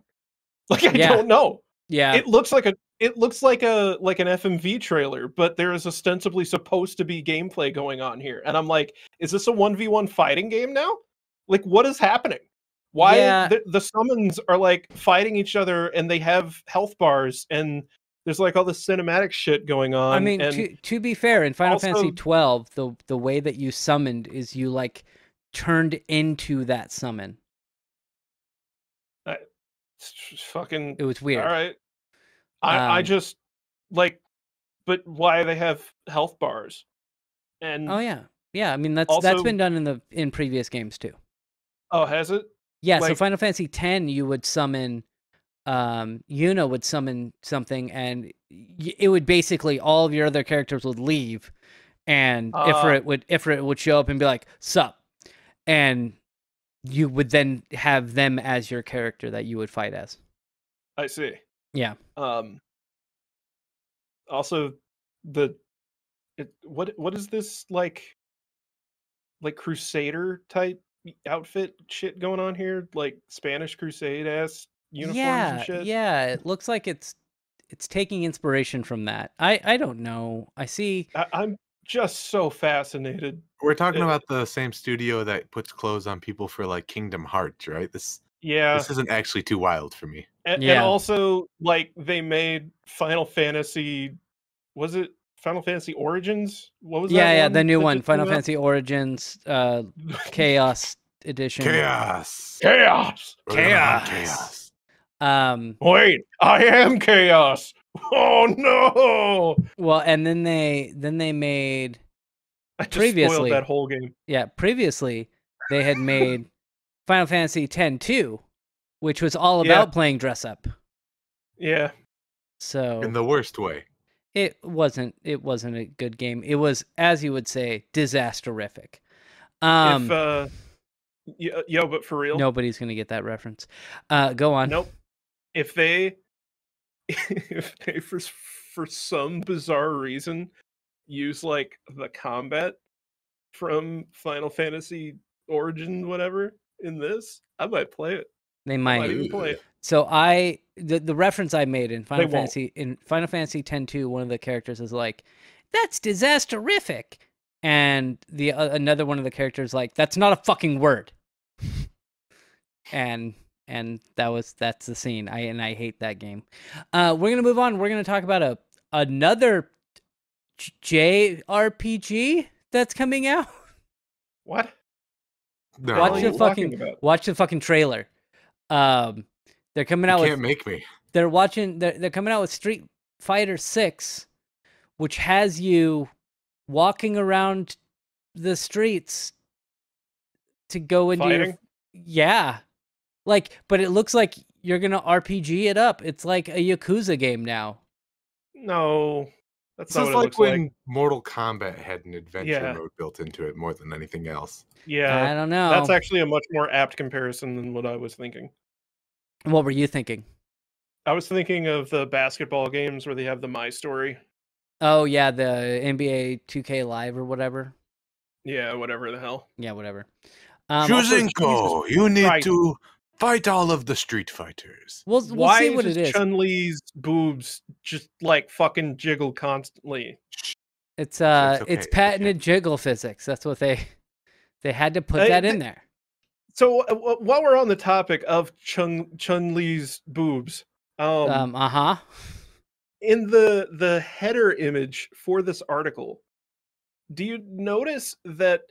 Like, I Yeah. don't know. Yeah. It looks like an FMV trailer, but there is ostensibly supposed to be gameplay going on here. And I'm like, is this a 1v1 fighting game now? Like, what is happening? Why Yeah. the summons are like fighting each other and they have health bars and there's like all this cinematic shit going on. I mean, and to be fair, in Final also- Fantasy 12, the way that you summoned is you like turned into that summon. fucking It was weird. all right. I just like, but why they have health bars? And Oh yeah. Yeah, I mean that's Also- been done in previous games too. oh, has it? Yeah, so Like- Final Fantasy 10 you would summon Yuna would summon something and it would basically all of your other characters would leave and Ifrit would show up and be like, "Sup?" And you would then have them as your character that you would fight as. I see. Yeah. Also, what is this like Crusader type outfit shit going on here? Like Spanish Crusade ass uniforms and shit. Yeah, it looks like it's taking inspiration from that. I don't know. I see. I'm just so fascinated. We're talking about the same studio that puts clothes on people for like Kingdom Hearts, right? This isn't actually too wild for me. And Yeah. also, like, they made Final Fantasy. Was it Final Fantasy Origins? What was that? Yeah, one the new that one, just Final came out? Fantasy Origins, Chaos Edition. Chaos. Chaos. We're gonna have Chaos. Wait, I am chaos. Oh no! Well, and then they made I just Previously- spoiled that whole game. previously they had made Final Fantasy X-2, which was all Yeah. about playing dress up. Yeah. So In the worst way. it wasn't a good game. It was, as you would say, disasterific. But for real, Nobody's gonna get that reference. Go on. Nope. If they for some bizarre reason use like the combat from Final Fantasy Origin whatever in this, I might play it. They I might might. even play it. So the reference I made in Final They won't. Fantasy X-2, one of the characters is like, "That's disasterific," and the another one of the characters like, "That's not a fucking word." and that's the scene. I hate that game. We're gonna move on. We're gonna talk about another JRPG that's coming out. What? No, What Watch are the you talking fucking about? watch the fucking trailer. They're coming out you with can't make me. they're coming out with Street Fighter 6, which has you walking around the streets to go into Fighting? but it looks like you're gonna RPG it up. It's like a Yakuza game now. No. That's This not is what it like looks when like. Mortal Kombat had an adventure Yeah. mode built into it more than anything else. I Yeah. don't know. That's actually a much more apt comparison than what I was thinking. What were you thinking? I was thinking of the basketball games where they have the My Story. Oh yeah, the NBA 2K Live or whatever. Yeah, whatever the hell. Yeah, whatever. Shuzenko, you need Christ. to fight all of the Street Fighters. We'll Why see what does it is. Chun-Li's boobs just like fucking jiggle constantly? It's okay, it's it's patented jiggle physics. That's what they had to put Hey, that in there. So while we're on the topic of Chun-Li's boobs, Uh-huh. in the header image for this article, do you notice that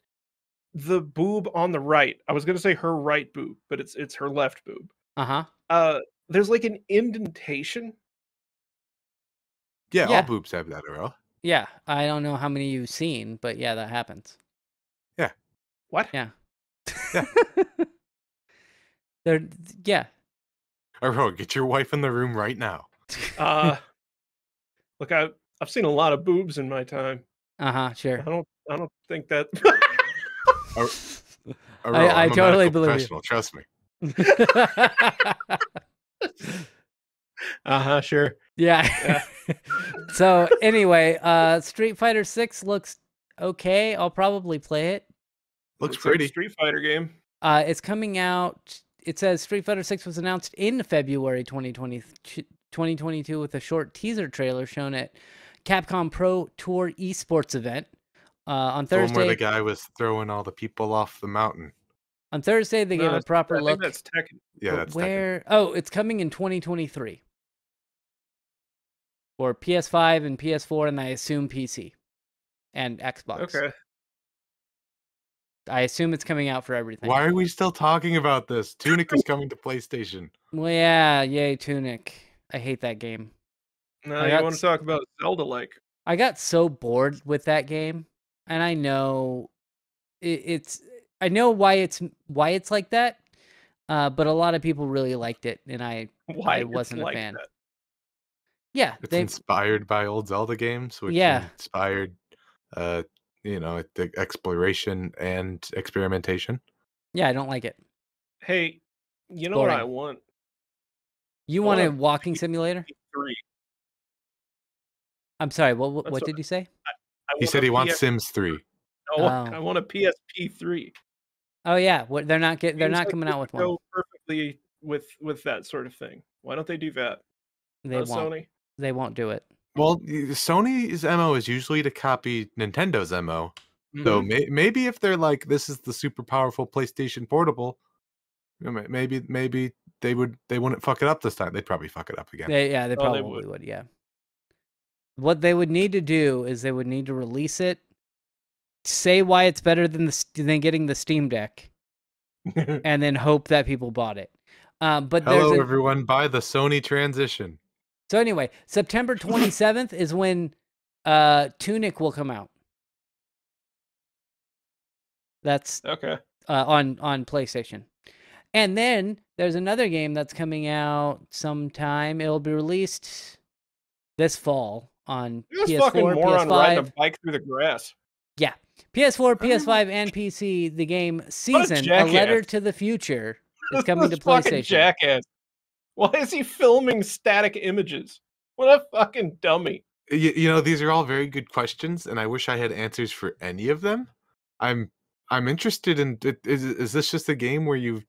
the boob on the right. I was gonna say her right boob, but it's her left boob. Uh-huh. There's like an indentation. Yeah, Yeah. all boobs have that, Earl. Yeah. I don't know how many you've seen, but yeah, that happens. Yeah. What? Yeah. Yeah. They're, yeah. Earl, get your wife in the room right now. Look, I've seen a lot of boobs in my time. Uh-huh, I sure. don't think that. Earl, I I'm a totally medical believe you. professional, trust me. Sure. Yeah. So anyway, Street Fighter 6 looks okay. I'll probably play it. Looks It's like a pretty. Street Fighter game. It's coming out. It says Street Fighter 6 was announced in February 2022 with a short teaser trailer shown at Capcom Pro Tour esports event on The one where Thursday. the guy was throwing all the people off the mountain. On Thursday, they gave a proper I look. think that's Tekken. Yeah, But that's Tekken. where? Oh, it's coming in 2023 for PS5 and PS4, and I assume PC and Xbox. Okay. I assume it's coming out for everything. Why are we still talking about this? Tunic is coming to PlayStation. Well, yeah, yay, Tunic. I hate that game. Now I you got want to talk about Zelda-like. I got so bored with that game, and I know it's. I know why it's like that, but a lot of people really liked it, and I Why wasn't it's a like fan. that. Yeah, It's they inspired by old Zelda games, which Yeah. inspired, the exploration and experimentation. yeah, I don't like it. Hey, you know what I Boring. want? You I want a want a walking simulator? 3. I'm sorry. What That's what did you say? He said he wants Sims 3. No, Oh. I want a PSP3. Oh yeah, they're not Games coming like out this with one. go perfectly with that sort of thing. Why don't they do that? They won't. Sony. They won't do it. Well, Sony's MO is usually to copy Nintendo's MO. So Mhm. maybe if they're like, this is the super powerful PlayStation Portable, maybe they wouldn't fuck it up this time. They'd probably fuck it up again. They they probably would. Yeah. What they would need to do is they would need to release it, say why it's better than getting the Steam Deck, and then hope that people bought it. But Hello, there's everyone. Buy the Sony transition. so anyway, September 27th is when Tunic will come out. That's Okay. on PlayStation. And then there's another game that's coming out sometime. It'll be released this fall on This PS4, fucking moron riding PS5. a bike through the grass. Yeah. PS4, PS5, and PC. The game Season, A jackass. Letter to the Future, is coming to This fucking PlayStation. jackass. Why is he filming static images? What a fucking dummy. These are all very good questions, and I wish I had answers for any of them. I'm interested in. Is this just a game where you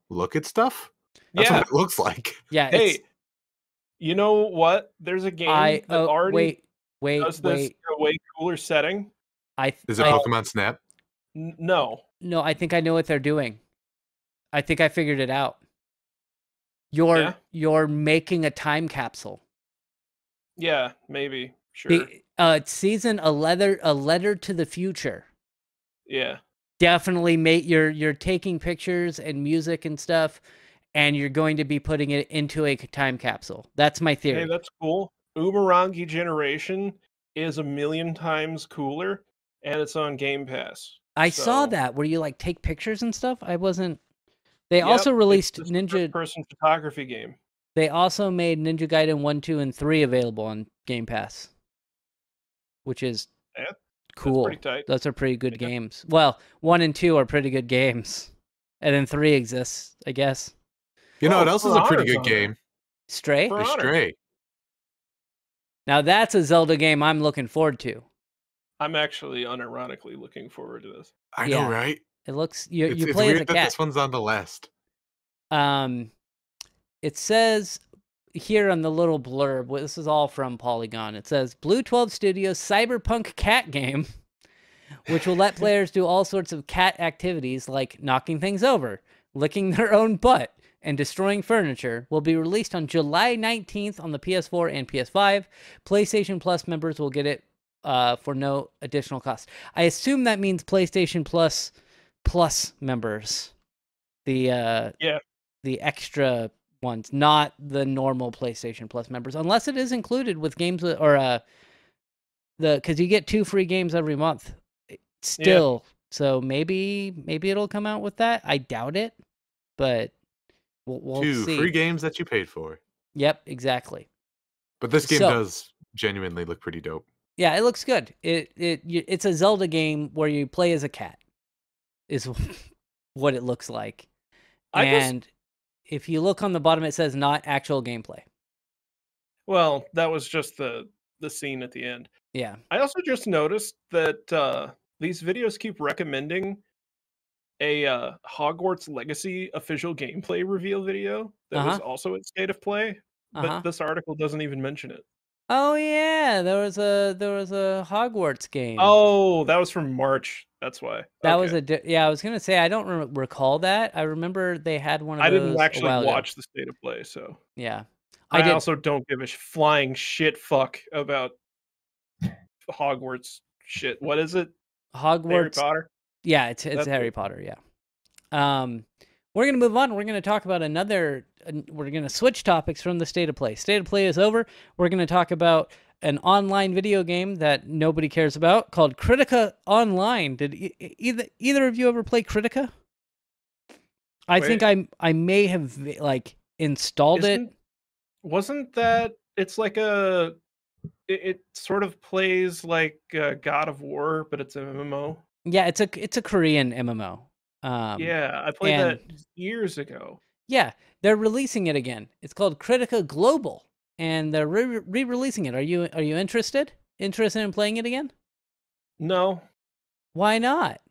look at stuff? That's Yeah. what it looks like. Yeah. Hey, you know what? There's a game that already does this in a way cooler setting. Is it Pokemon Snap? No. No, I think I know what they're doing. I think I figured it out. You're making a time capsule. Yeah, maybe. Sure. Season, a letter to the future. Yeah. Definitely you're taking pictures and music and stuff, and you're going to be putting it into a time capsule. That's my theory. Hey, that's cool. Umurangi Generation is 1,000,000 times cooler, and it's on Game Pass. I saw that where you like take pictures and stuff. I wasn't. They also released it's Ninja person photography game. They also made Ninja Gaiden 1, 2, and 3 available on Game Pass, which is cool. That's pretty tight. Those are pretty good games. Well, 1 and 2 are pretty good games, and then 3 exists, I guess. You know what else For is a pretty Honor's good on there. game? Stray. For Honor. Stray. Now that's a Zelda game I'm looking forward to. I'm actually unironically looking forward to this. I Yeah. know, right? It looks you It's play as weird a that cat. this one's on the list. It says here on the little blurb, this is all from Polygon. It says Blue 12 Studios cyberpunk cat game, which will let players do all sorts of cat activities like knocking things over, licking their own butt, and destroying furniture, will be released on July 19th on the PS4 and PS5. PlayStation Plus members will get it for no additional cost. I assume that means PlayStation Plus Plus members. The Yeah. the extra ones, not the normal PlayStation Plus members, unless it is included with games or because you get 2 free games every month still. So maybe it'll come out with that. I doubt it, but we'll 2 see. free games that you paid for. Yep, exactly. But this game So- does genuinely look pretty dope. Yeah, it looks good. It's a Zelda game where you play as a cat, is what it looks like. And if you look on the bottom, it says not actual gameplay. Well, that was just the scene at the end. Yeah. I also just noticed that these videos keep recommending a Hogwarts Legacy official gameplay reveal video that was also at State of Play, but this article doesn't even mention it. Oh yeah, there was a Hogwarts game. Oh, that was from March. That's why. That was I was gonna say I don't recall that. I remember they had one of those. I didn't actually a while watch ago. the State of Play, so Yeah, I also don't give a flying shit fuck about Hogwarts shit. What is it? Hogwarts. Harry Potter. Yeah, it's Harry Potter. Yeah. We're gonna move on. We're gonna talk about another. We're gonna switch topics from the State of Play. State of Play is over. We're gonna talk about an online video game that nobody cares about called Critica Online. Did either of you ever play Critica? I think I may have like installed it. Wasn't that it's like it sort of plays like God of War, but it's an MMO. Yeah, it's a Korean MMO. Yeah, I played that years ago. Yeah, they're releasing it again. It's called Critica Global, and they're re-releasing it. Are you interested? Interested in playing it again? No. Why not?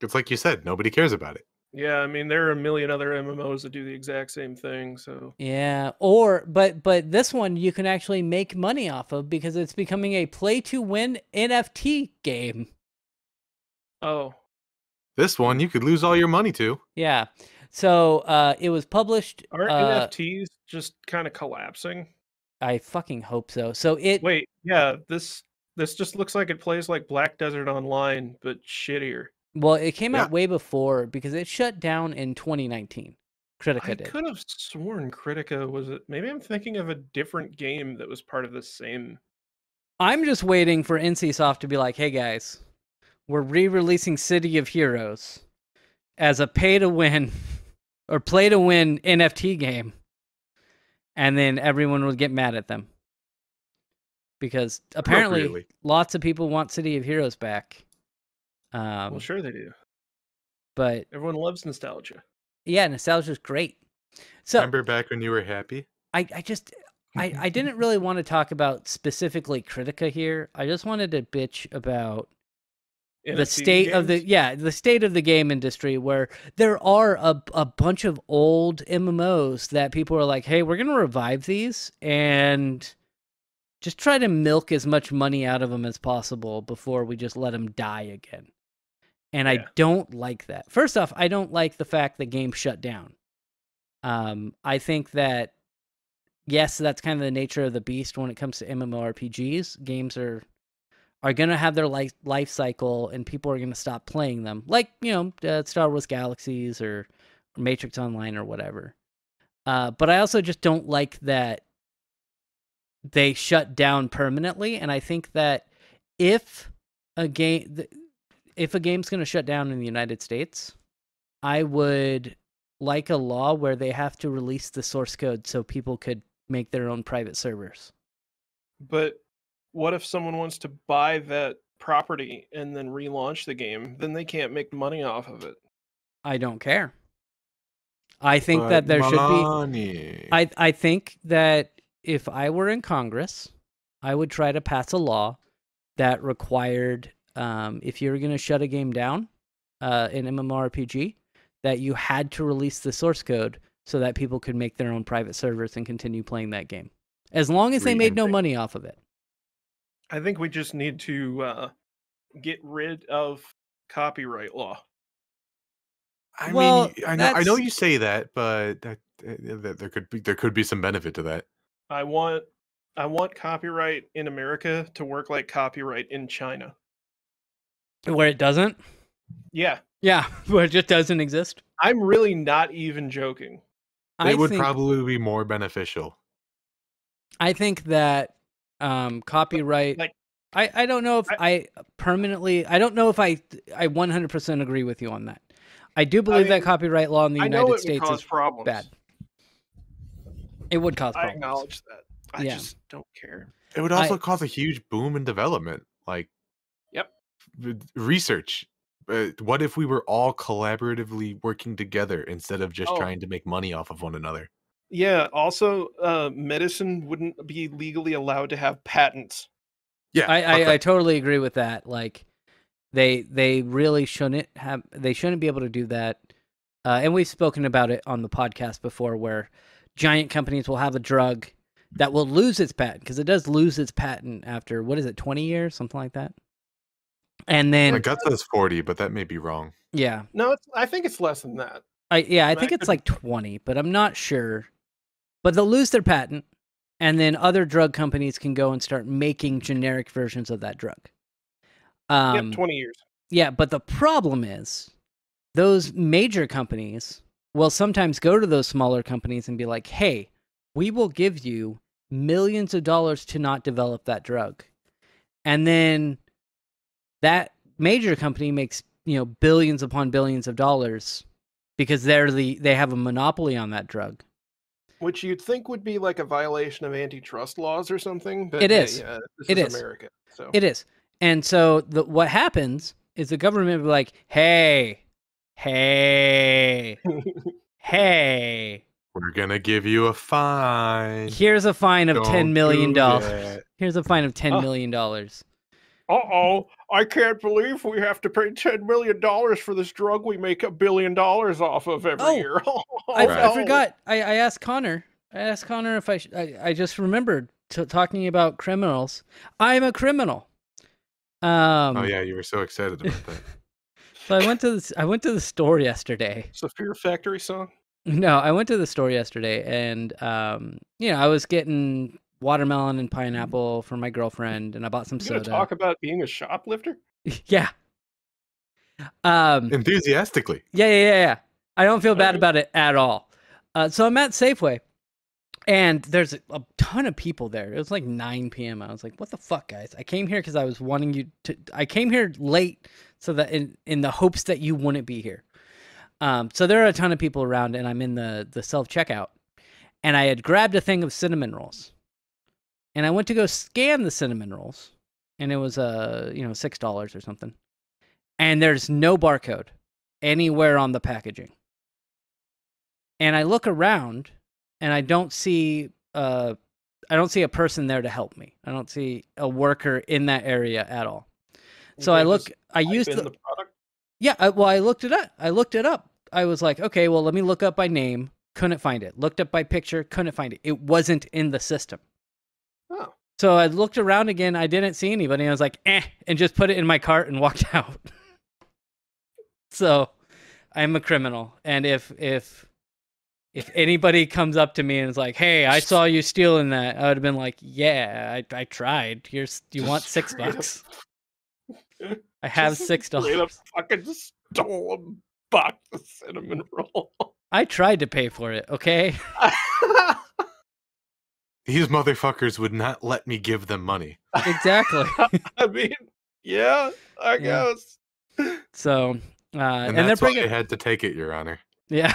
It's like you said, nobody cares about it. Yeah, I mean there are a million other MMOs that do the exact same thing, so. Yeah, but this one you can actually make money off of because it's becoming a play-to-win NFT game. Oh. This one you could lose all your money to. Yeah. So it was published. Aren't NFTs just kind of collapsing? I fucking hope so. So Wait, yeah, this just looks like it plays like Black Desert Online, but shittier. Well, it came out way before because it shut down in 2019. Critica did. I could have sworn Critica was it. Maybe I'm thinking of a different game that was part of the same. I'm just waiting for NCSoft to be like, "Hey guys, we're re-releasing City of Heroes as a pay-to-win or play-to-win NFT game," and then everyone would get mad at them because apparently lots of people want City of Heroes back. Well, sure they do. But everyone loves nostalgia. Yeah, nostalgia is great. So remember back when you were happy? I didn't really want to talk about specifically Critica here. I just wanted to bitch about the state of the state of the game industry, where there are a bunch of old MMOs that people are like, hey, we're gonna revive these and just try to milk as much money out of them as possible before we just let them die again. And I don't like that. First off, I don't like the fact that games shut down. I think that, yes, that's kind of the nature of the beast when it comes to MMORPGs. Games are going to have their life cycle, and people are going to stop playing them. Like, Star Wars Galaxies or Matrix Online or whatever. But I also just don't like that they shut down permanently, and I think that if a game's going to shut down in the United States, I would like a law where they have to release the source code so people could make their own private servers. But what if someone wants to buy that property and then relaunch the game? Then they can't make money off of it. I don't care. I think that there should be... I think that if I were in Congress, I would try to pass a law that required... if you were going to shut a game down, in MMORPG, that you had to release the source code so that people could make their own private servers and continue playing that game. As long as they made no money off of it. I think we just need to get rid of copyright law. I mean, I know you say that, but there could be some benefit to that. I want copyright in America to work like copyright in China. Where it doesn't? Yeah, Yeah, but it just doesn't exist. I'm really not even joking. I It would think, probably be more beneficial. I think that copyright. Like, I don't know if I permanently. I don't know if I 100% agree with you on that. I do believe that mean, copyright law in the I know United it would States cause is problems. bad. It would cause I problems. acknowledge that. I Yeah. just don't care. It would also cause a huge boom in development. Like, Yep. research. What if we were all collaboratively working together instead of just Oh. trying to make money off of one another? Yeah. Also, medicine wouldn't be legally allowed to have patents. Yeah, I totally agree with that. Like, they really shouldn't have. They shouldn't be able to do that. And we've spoken about it on the podcast before, where giant companies will have a drug that will lose its patent, because it does lose its patent after, what is it, 20 years, something like that. And then my gut says 40, but that may be wrong. yeah, No, I think it's less than that. I That think it's could like 20, but I'm not sure. But they'll lose their patent, and then other drug companies can go and start making generic versions of that drug. Yep, 20 years. Yeah, but the problem is, those major companies will sometimes go to those smaller companies and be like, hey, we will give you millions of dollars to not develop that drug. And then that major company makes, billions upon billions of dollars because they have a monopoly on that drug. Which you'd think would be like a violation of antitrust laws or something. But It is. Hey, this It is is. America. So It is. And so what happens is the government will be like, hey, We're gonna give you a fine. here's a fine of $10 Don't million. do that. Here's a fine of $10 million. Uh-oh, I can't believe we have to pay $10 million for this drug we make $1 billion off of every year. I Right. forgot. I asked Connor. If I just remembered talking about criminals. I'm a criminal. Oh yeah, you were so excited about that. So I went to the store yesterday. It's a Fear Factory song. No, I went to the store yesterday, and I was getting watermelon and pineapple for my girlfriend, and I bought some You gonna soda. talk about being a shoplifter? Yeah. Enthusiastically. Yeah. I don't feel bad Alright. about it at all. So I'm at Safeway, and there's a ton of people there. It was like 9 p.m. I was like, what the fuck, guys? I came here because I was wanting you to... I came here late so that in the hopes that you wouldn't be here. So there are a ton of people around, and I'm in the self-checkout. And I had grabbed a thing of cinnamon rolls. And I went to go scan the cinnamon rolls, and it was $6 or something. And there's no barcode anywhere on the packaging. And I look around, and I don't see a person there to help me. I don't see a worker in that area at all. So I look. I used the product. Yeah, I looked it up. I was like, okay, well, let me look up by name. Couldn't find it. Looked up by picture. Couldn't find it. It wasn't in the system. Oh. So I looked around again. I didn't see anybody. I was like, and just put it in my cart and walked out. So I'm a criminal. And if anybody comes up to me and is like, hey, I saw you stealing that, I would have been like, yeah, I tried. Do you want $6? I have Straight up $6. fucking stole a box of cinnamon roll. I tried to pay for it, okay? These motherfuckers would not let me give them money. Exactly. I mean, yeah, I guess. So, And they're that's why bringing... I had to take it, Your Honor. Yeah.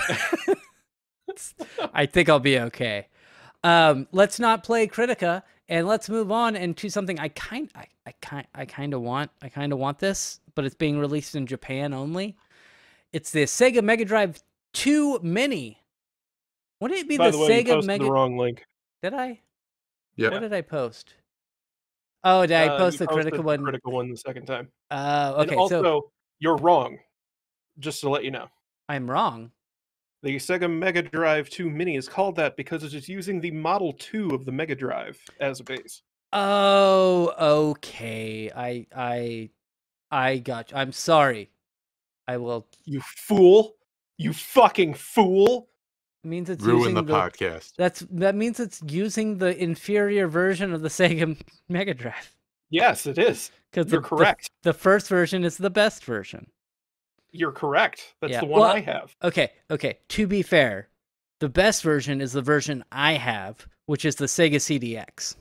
I think I'll be okay. Let's not play Critica, and let's move on into something I kind of want this, but it's being released in Japan only. It's the Sega Mega Drive 2 Mini. Wouldn't it be By the the way, you Sega posted Mega? the wrong link. Did I? Yeah. What did I post? Oh, did I post You the posted Critica the one? Critical one the second time. Okay, And also, so you're wrong. Just to let you know. I'm wrong. The Sega Mega Drive 2 Mini is called that because it is using the Model 2 of the Mega Drive as a base. Oh, okay. I got you. I'm sorry. I will. You fool! You fucking fool! It means it's Ruin using the podcast. That means it's using the inferior version of the Sega Mega Drive. Yes, it is. Because You're correct. The first version is the best version. You're correct. That's Yeah. the one Well, I have. Okay. To be fair, the best version is the version I have, which is the Sega CDX.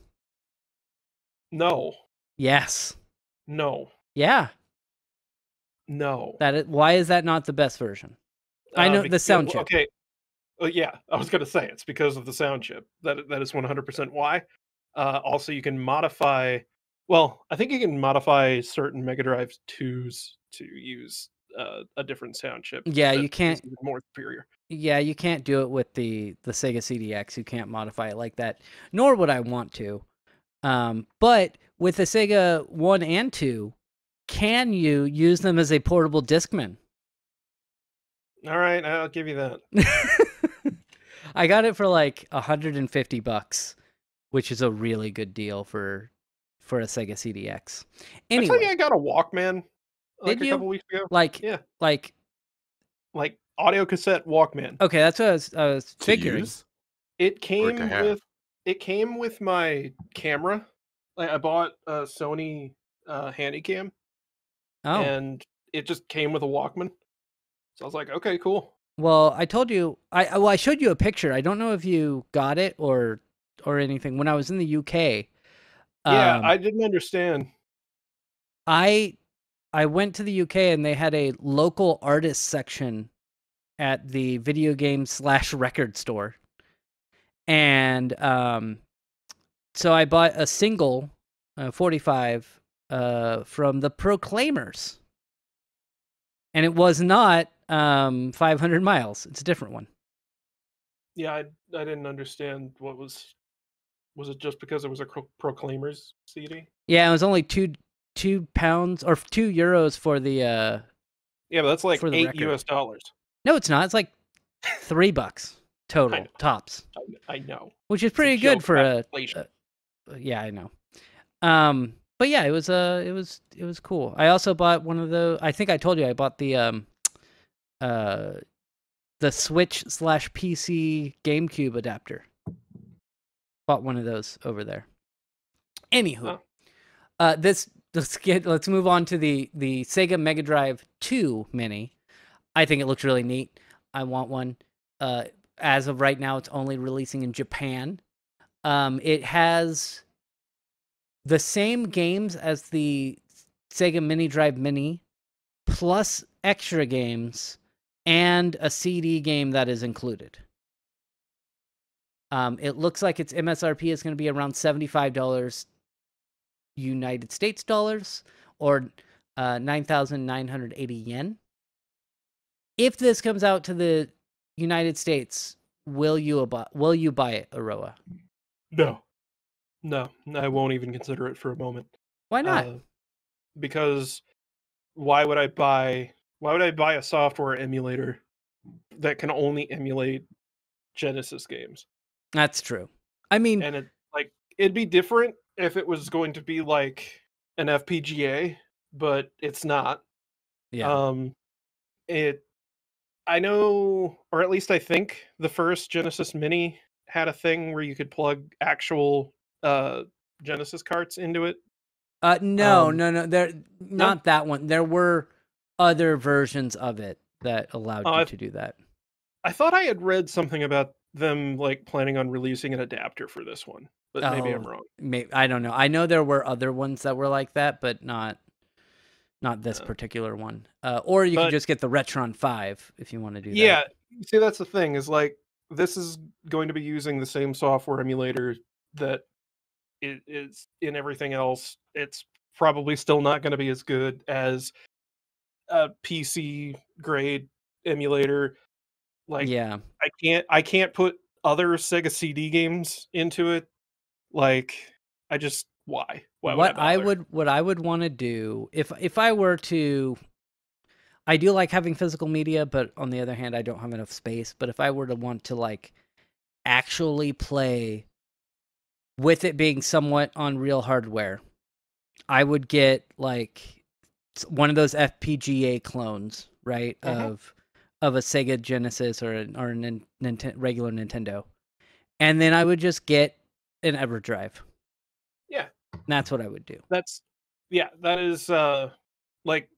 No, Yes. no, Yeah. no. Why is that not the best version? I know the sound chip. Okay. Yeah, I was gonna say it's because of the sound chip. That is 100% why. Also, you can modify. Well, I think you can modify certain Mega Drive 2s to use a different sound chip. Yeah, that you can't. is even more superior. Yeah, you can't do it with the Sega CDX. You can't modify it like that. Nor would I want to. But with the Sega 1 and 2, can you use them as a portable Discman? All right, I'll give you that. I got it for like $150, which is a really good deal for a Sega CDX. I tell you, Anyway, I got a Walkman like did a you? couple weeks ago. Like, Yeah, like, like audio cassette Walkman. okay, that's what I was To figuring. use? It to came have? with my camera. Like I bought a Sony Handycam, Oh, and it just came with a Walkman. So I was like, okay, cool. well, I told you, I showed you a picture. I don't know if you got it or anything. When I was in the UK, Yeah, I didn't understand. I went to the UK and they had a local artist section at the video game / record store. And so I bought a single 45 from the Proclaimers. And it was not 500 miles. It's a different one. Yeah, I didn't understand what was. Was it just because it was a Proclaimers CD? Yeah, it was only £2 or €2 for the Yeah, but that's like for the $8 record. US. No, it's not. It's like $3 total know. tops, I know. which is It's a pretty good joke for about a inflation. yeah, I know. But yeah, it was cool. I also bought one of the. I think I told you I bought the Switch / PC GameCube adapter. Bought one of those over there. Anywho, let's move on to the Sega Mega Drive 2 Mini. I think it looks really neat. I want one. As of right now, it's only releasing in Japan. It has the same games as the Sega Mini Drive Mini, plus extra games and a CD game that is included. It looks like its MSRP is going to be around $75 United States dollars, or 9,980 yen. If this comes out to the United States, will you buy it, Aroa? No, I won't even consider it for a moment. Why not? Because why would I buy a software emulator that can only emulate Genesis games? That's true. I mean, And it'd be different if it was going to be like an FPGA, but it's not. yeah. I know, or at least I think the first Genesis Mini had a thing where you could plug actual Genesis carts into it. No. No? Not that one. There were other versions of it that allowed you to do that. I thought I had read something about them like planning on releasing an adapter for this one, but maybe I'm wrong. I don't know. I know there were other ones that were like that, but not this particular one. Or you could just get the Retron 5 if you want to do that. Yeah, see, that's the thing, is like this is going to be using the same software emulator that it is in everything else. It's probably still not going to be as good as a PC grade emulator. Like, yeah, I can't put other Sega CD games into it. Like, I just why what I would want to do if I were to. I do like having physical media, but on the other hand, I don't have enough space. But if I were to want to like actually play with it being somewhat on real hardware, I would get like one of those FPGA clones, right? Of a Sega Genesis or a regular Nintendo. And then I would just get an EverDrive. Yeah. That's what I would do. That is like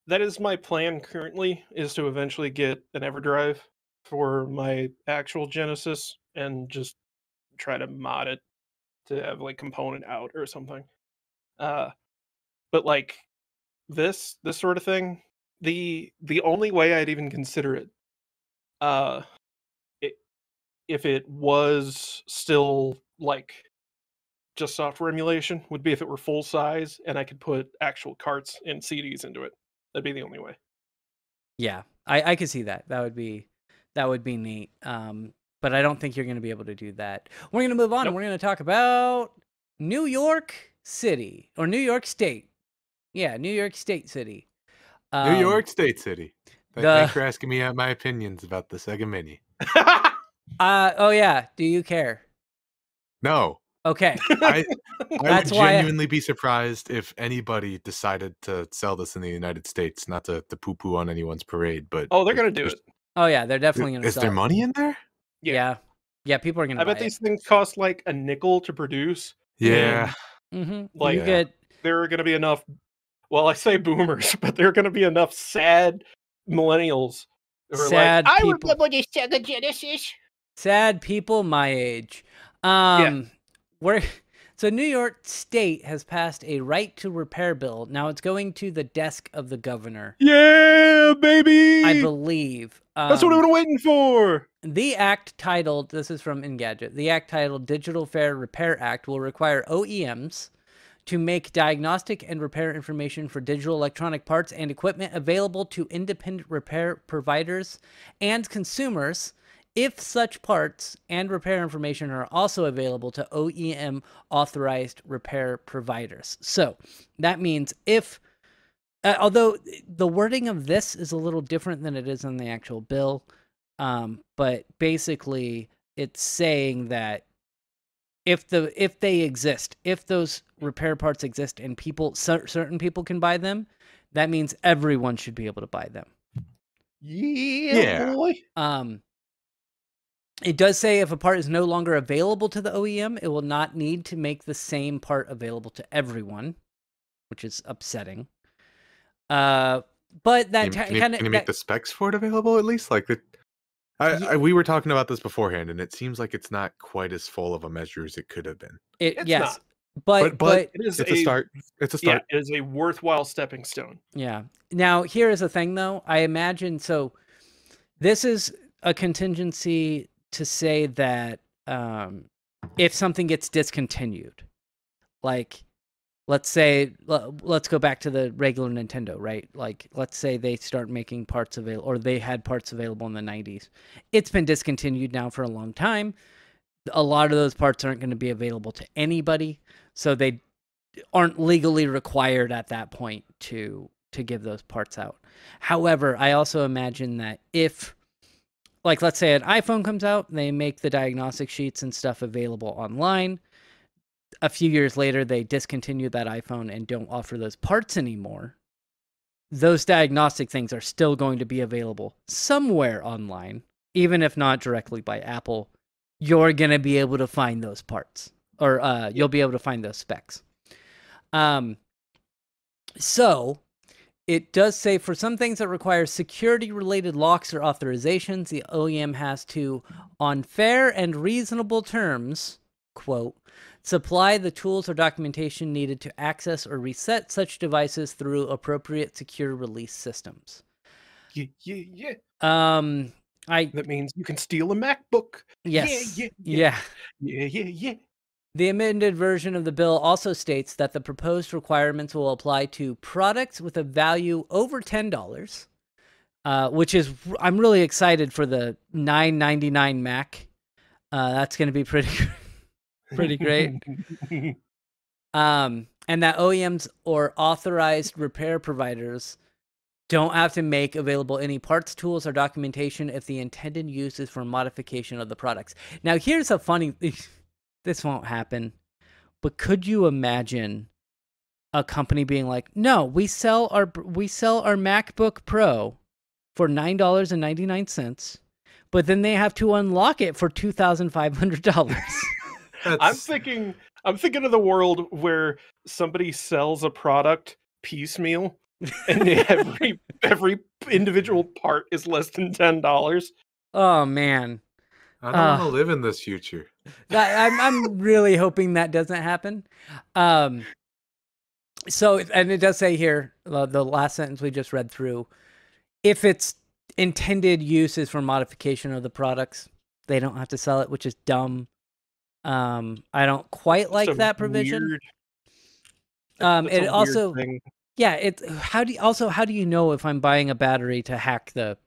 that is my plan currently, is to eventually get an EverDrive for my actual Genesis and just try to mod it to have like component out or something. But like this sort of thing, the only way I'd even consider it, uh, if it was still like just software emulation, would be if it were full size and I could put actual carts and CDs into it. That'd be the only way. Yeah, I could see that. That would be neat. But I don't think you're going to be able to do that. We're going to move on. Nope. And we're going to talk about New York City or New York State. Yeah, New York State City. New York State City. the- Thanks for asking me my opinions about the Sega Mini. Oh yeah. Do you care? No. Okay. I That's would why genuinely be surprised if anybody decided to sell this in the United States. Not to poo-poo on anyone's parade, but Oh, they're gonna do there's- it. Oh yeah, they're definitely going to Is sell there it. money in there? Yeah. Yeah, people are going to I buy bet these things cost like a nickel to produce. Yeah. Mm-hmm. Like- you Yeah. get There are gonna be enough. Well, I say boomers, but there are gonna be enough sad millennials who are Sad like, I people. remember the Sega Genesis. sad people my age. So New York State has passed a right to repair bill. Now it's going to the desk of the governor, Yeah, baby. I believe. That's what we've been waiting for. The act titled, this is from Engadget, the act titled Digital Fair Repair Act will require OEMs to make diagnostic and repair information for digital electronic parts and equipment available to independent repair providers and consumers if such parts and repair information are also available to OEM authorized repair providers. So that means if, although the wording of this is a little different than it is on the actual bill, but basically it's saying that if they exist, if those repair parts exist and certain people can buy them, that means everyone should be able to buy them. Yeah, boy. It does say if a part is no longer available to the OEM, it will not need to make the same part available to everyone, which is upsetting. But that Can you kind of make the specs for it available at least? Like we were talking about this beforehand, and it seems like it's not quite as full of a measure as it could have been. It's yes, not. but It is It's a start. It's a start. Yeah, it is a worthwhile stepping stone. yeah. Now here is the thing, though. I imagine so. This is a contingency to say that if something gets discontinued, like let's go back to the regular Nintendo, right? Like let's say they start making parts available, or they had parts available in the 90s. It's been discontinued now for a long time. A lot of those parts aren't going to be available to anybody, so they aren't legally required at that point to give those parts out. However, I also imagine that if, like, let's say an iPhone comes out, they make the diagnostic sheets and stuff available online. A few years later, they discontinue that iPhone and don't offer those parts anymore. Those diagnostic things are still going to be available somewhere online, even if not directly by Apple. You're going to be able to find those parts, or you'll be able to find those specs. So it does say for some things that require security-related locks or authorizations, the OEM has to, on fair and reasonable terms, quote, supply the tools or documentation needed to access or reset such devices through appropriate secure release systems. Yeah. That means you can steal a MacBook. Yes. Yeah. The amended version of the bill also states that the proposed requirements will apply to products with a value over $10, which is, I'm really excited for the $9.99 Mac. That's going to be pretty great. And that OEMs or authorized repair providers don't have to make available any parts, tools, or documentation if the intended use is for modification of the products. Now, here's a funny... This won't happen, but could you imagine a company being like, "No, we sell our MacBook Pro for $9.99, but then they have to unlock it for $2,500." I'm thinking of the world where somebody sells a product piecemeal. and every individual part is less than $10. Oh man. I don't want to live in this future. I'm really hoping that doesn't happen. So, and it does say here, the last sentence we just read through, if its intended use is for modification of the products, they don't have to sell it, which is dumb. I don't quite like that provision. It also, yeah, how do you know if I'm buying a battery to hack the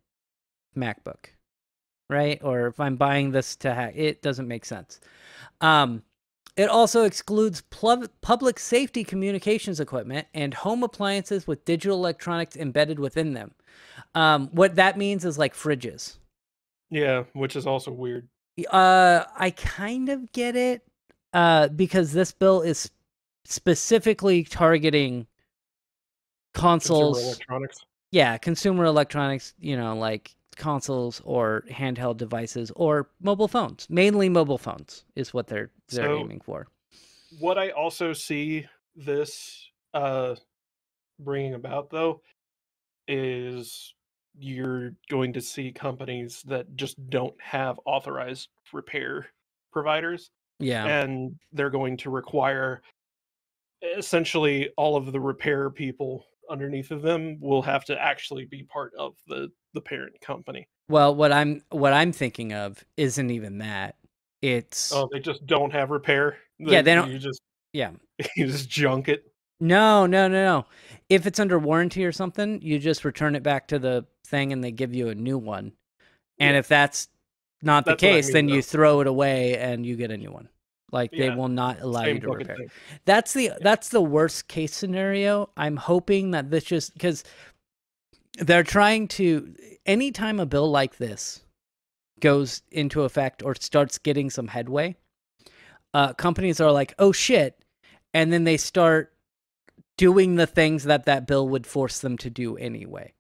MacBook, right? Or if I'm buying this to hack, it doesn't make sense. It also excludes public safety communications equipment and home appliances with digital electronics embedded within them. What that means is like fridges. Yeah, which is also weird. I kind of get it, because this bill is specifically targeting consoles. Consumer electronics. Yeah, consumer electronics, like consoles or handheld devices or mobile phones. Mainly mobile phones is what they're aiming for. What I also see this bringing about, though, is you're going to see companies that just don't have authorized repair providers. Yeah. And they're going to require essentially all of the repair people underneath of them will have to actually be part of the parent company. Well, what I'm thinking of isn't even that. It's they just don't have repair. They don't. You just you just junk it. No. If it's under warranty or something, you just return it back to the thing and they give you a new one. And if that's not the case, then you throw it away and you get a new one. Like they will not allow you to repair. That's the worst case scenario. I'm hoping that this just, because they're trying to, anytime a bill like this goes into effect or starts getting some headway, companies are like, oh shit. And then they start doing the things that bill would force them to do anyway.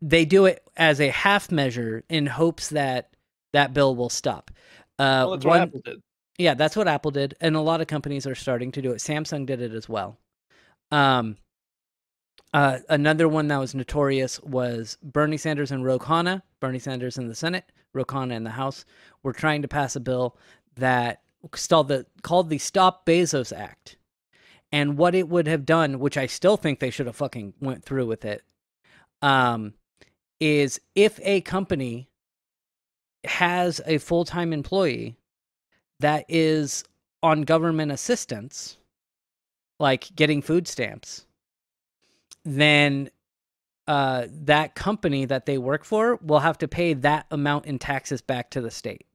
They do it as a half measure in hopes that bill will stop. That's what Apple did. Yeah, that's what Apple did. And a lot of companies are starting to do it. Samsung did it as well. Another one that was notorious was Bernie Sanders and Ro Khanna. Bernie Sanders in the Senate, Ro Khanna in the House, were trying to pass a bill that called the Stop Bezos Act. And what it would have done, which I still think they should have fucking went through with it, is if a company has a full-time employee that is on government assistance, like getting food stamps, then that company that they work for will have to pay that amount in taxes back to the state.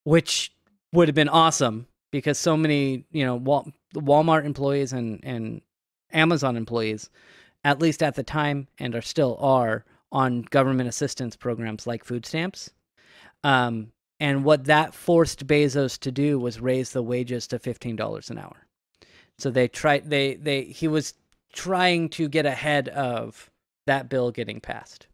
Which would have been awesome, because so many, Walmart employees and Amazon employees, at least at the time, and are on government assistance programs like food stamps. And what that forced Bezos to do was raise the wages to $15 an hour. So he was trying to get ahead of that bill getting passed.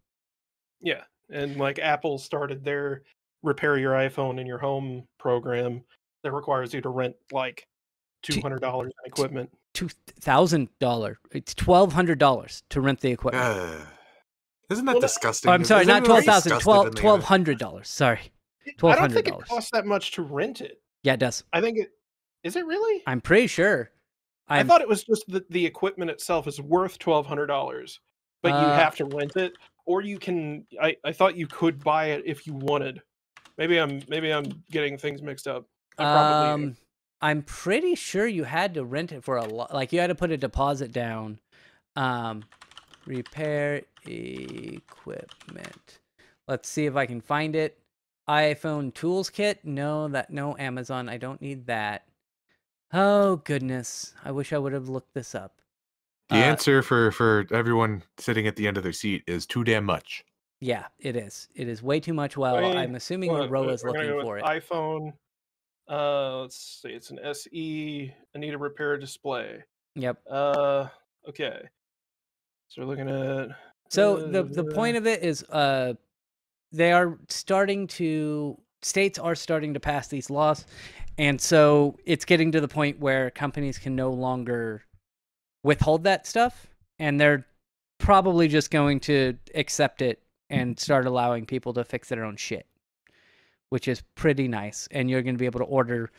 Yeah. And like Apple started their repair your iPhone in your home program that requires you to rent like $200 in equipment. $2,000. It's $1,200 to rent the equipment. Isn't that disgusting? Oh, I'm sorry, not $12,000. $1,200. Sorry. $1,200. I don't think it costs that much to rent it. Yeah, it does. I think is it really? I'm pretty sure. I thought it was just that the equipment itself is worth $1,200, but you have to rent it, or you can. I thought you could buy it if you wanted. Maybe I'm getting things mixed up. I'm pretty sure you had to rent it for a lot. Like you had to put a deposit down. Repair equipment. Let's see if I can find it. iPhone tools kit. No, Amazon. I don't need that. Oh goodness. I wish I would have looked this up. The answer for everyone sitting at the end of their seat is too damn much. Yeah, it is. It is way too much. Well, I'm assuming Roa's looking for it. iPhone. Let's see. It's an SE. I need a repair display. Yep. Okay. So we're looking at. So the point of it is, states are starting to pass these laws, and so it's getting to the point where companies can no longer withhold that stuff, and they're probably just going to accept it and start allowing people to fix their own shit, which is pretty nice. And you're going to be able to order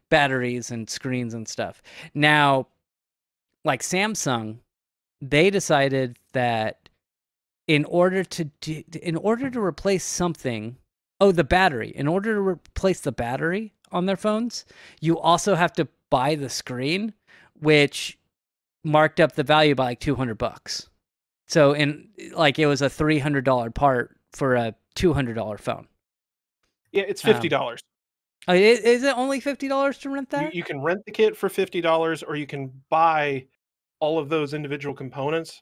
batteries and screens and stuff. Now, like Samsung, they decided that in order to replace something, the battery, in order to replace the battery on their phones, you also have to buy the screen, which marked up the value by like $200. So it was a $300 part for a $200 phone. Yeah, it's $50. Is it only $50 to rent that? You can rent the kit for $50, or you can buy all of those individual components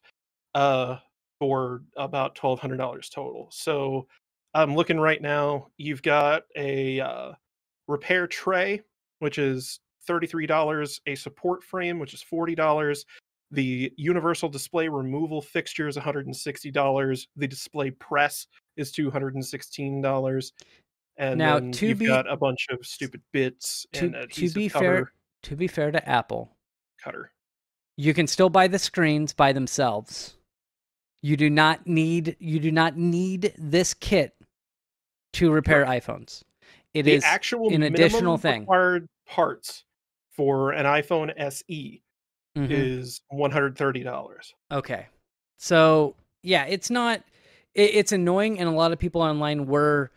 for about $1,200 total. So I'm looking right now. You've got a repair tray, which is $33, a support frame, which is $40. The universal display removal fixture is $160. The display press is $216. And now, then you've got a bunch of stupid bits and adhesive cover. To be fair to Apple, cutter, you can still buy the screens by themselves. You do not need this kit to repair iPhones. It is actual an additional thing. Required parts for an iPhone SE is $130. Okay, so yeah, it's not. It's annoying, and a lot of people online were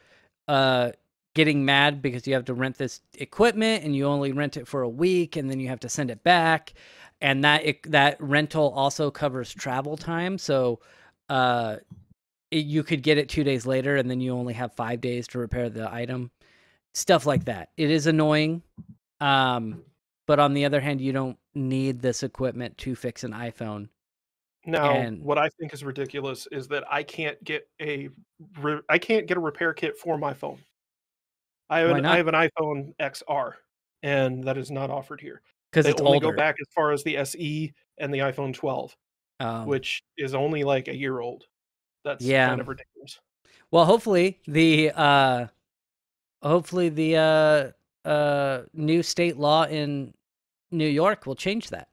getting mad because you have to rent this equipment and you only rent it for a week, and then you have to send it back, and that rental also covers travel time. So you could get it 2 days later, and then you only have 5 days to repair the item. Stuff like that. It is annoying, but on the other hand, you don't need this equipment to fix an iPhone. Now, what I think is ridiculous is that I can't get a repair kit for my phone. I have an iPhone XR, and that is not offered here. Because it's only older. Go back as far as the SE and the iPhone 12, which is only like a year old. That's kind of ridiculous. Well, hopefully the new state law in New York will change that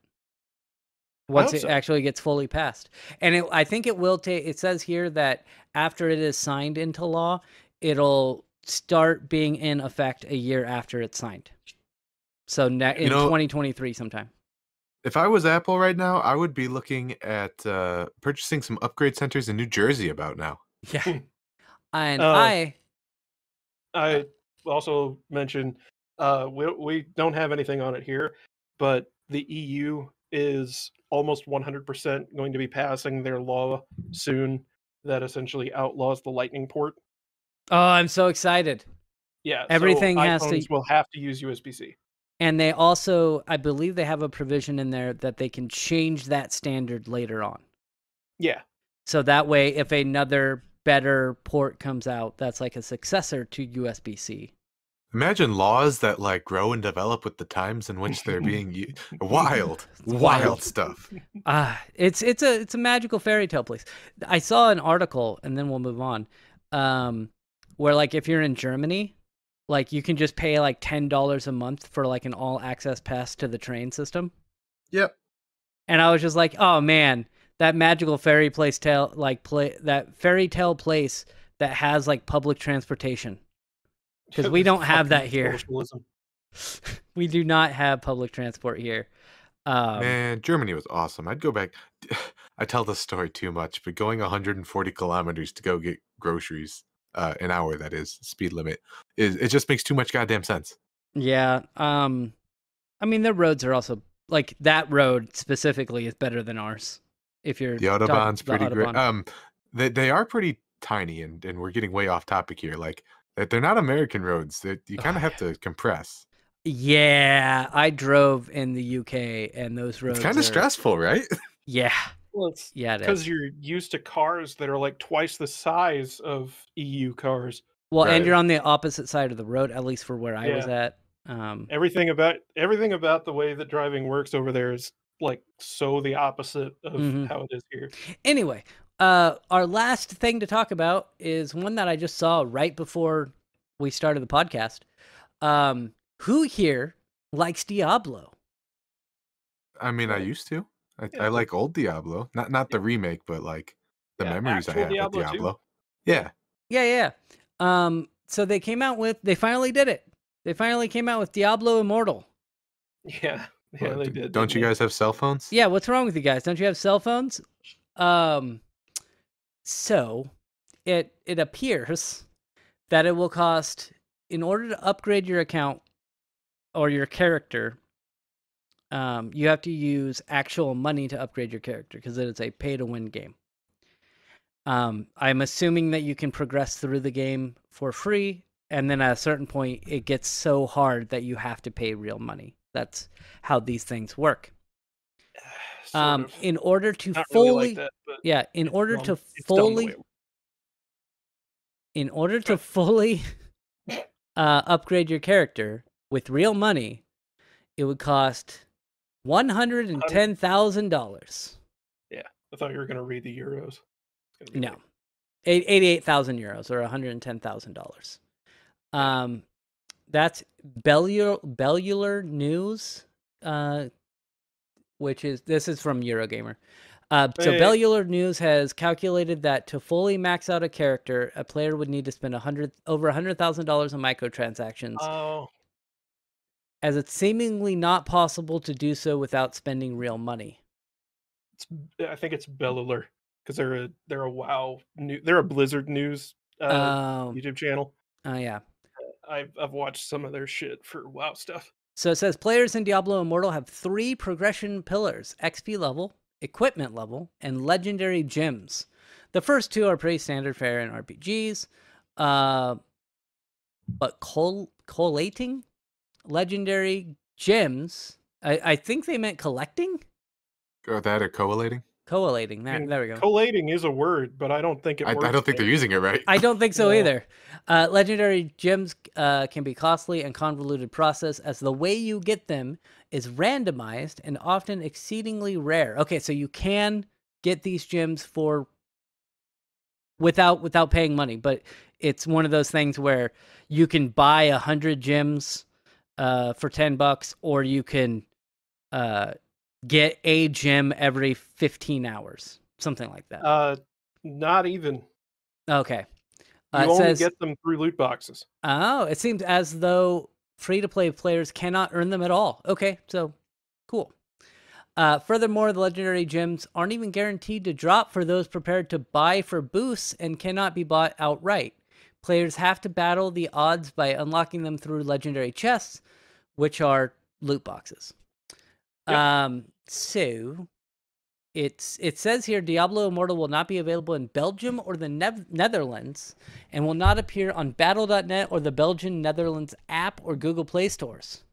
once it actually gets fully passed. And I think it will take. It says here that after it is signed into law, it'll start being in effect a year after it's signed. So in 2023 sometime. If I was Apple right now, I would be looking at purchasing some upgrade centers in New Jersey about now. Yeah. And I also mentioned we don't have anything on it here, but the EU is almost 100% going to be passing their law soon that essentially outlaws the Lightning port. Oh, I'm so excited. Yeah, everything so has iPhones will have to use USB-C. And they also, I believe they have a provision in there that they can change that standard later on. Yeah. So that way, if another better port comes out, that's like a successor to USB-C. Imagine laws that like grow and develop with the times in which they're being used. Wild stuff. It's a magical fairy tale place. I saw an article, and then we'll move on, where like if you're in Germany, like you can just pay like $10 a month for like an all access pass to the train system. Yep. And I was just like, oh man, that magical fairy tale place that has like public transportation. Because we don't have that here. Socialism. We do not have public transport here. Man, Germany was awesome. I'd go back. I tell this story too much, but going 140 kilometers to go get groceries, an hour, that is, speed limit, it just makes too much goddamn sense. Yeah. I mean, their roads are also, like, that road specifically is better than ours. If you're the Autobahn's pretty great. They are pretty tiny, and we're getting way off topic here. Like, they're not American roads. You kind of have to compress. Yeah, I drove in the UK, and those roads. It's kind of stressful, right? Yeah. Well, it's it because is. you're used to cars that are like twice the size of EU cars. Well, and you're on the opposite side of the road, at least for where I was at. Everything about the way that driving works over there is like so the opposite of how it is here. Anyway, our last thing to talk about is one that I just saw right before we started the podcast. Who here likes Diablo? I mean, I used to. I like old Diablo, not the remake, but like the memories I actual have with Diablo 2. Diablo. Yeah. Yeah. So they came out with, they finally did it. They finally came out with Diablo Immortal. Yeah, Well, they did. Don't you guys have cell phones? Yeah, what's wrong with you guys? Don't you have cell phones? So it appears that it will cost, in order to upgrade your account or your character, you have to use actual money to upgrade your character because it is a pay-to-win game. I'm assuming that you can progress through the game for free, and then at a certain point, it gets so hard that you have to pay real money. That's how these things work. Sort of. In order to Not fully, really like that, but yeah, in it's order dumb. to It's dumb the way fully, it- in order to fully upgrade your character with real money, it would cost $110,000. Yeah, I thought you were gonna read the euros. It's gonna be No, like- 88,000 euros or $110,000. That's Bellular News, which is, this is from Eurogamer. So Hey. Bellular News has calculated that to fully max out a character, a player would need to spend over $100,000 on microtransactions, Oh, as it's seemingly not possible to do so without spending real money. I think it's Bellular because they're a WoW they're a Blizzard News YouTube channel. Oh yeah. I've watched some of their shit for WoW stuff. So it says players in Diablo Immortal have 3 progression pillars: XP level, equipment level, and legendary gems. The first 2 are pretty standard fare in RPGs, but collating legendary gems, I think they meant collecting? Or that or collating? Collating, I mean, there we go. Collating is a word, but I don't think it works. I don't think they're using it right. I don't think so No. either. Legendary gems can be costly and convoluted process, as the way you get them is randomized and often exceedingly rare. Okay, so you can get these gems for without paying money, but it's one of those things where you can buy 100 gems for $10, or you can get a gem every 15 hours, something like that. Not even. Okay. You It only says, get them through loot boxes. oh, it seems as though free-to-play players cannot earn them at all. Okay, so cool. Furthermore, the legendary gems aren't even guaranteed to drop for those prepared to buy for boosts and cannot be bought outright. Players have to battle the odds by unlocking them through legendary chests, which are loot boxes. Yep. So it says here Diablo Immortal will not be available in Belgium or the Netherlands, and will not appear on Battle.net or the Belgian Netherlands app or Google Play stores.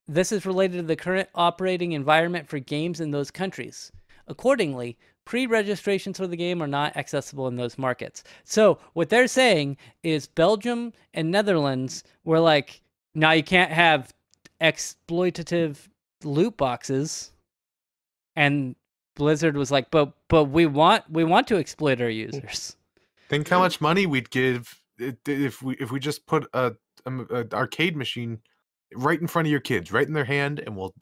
This is related to the current operating environment for games in those countries. Accordingly, pre-registrations for the game are not accessible in those markets. So what they're saying is Belgium and Netherlands were like, now you can't have exploitative loot boxes, and Blizzard was like, but we want to exploit our users. Think how much money we'd give if we just put a arcade machine right in front of your kids, right in their hand, and we'll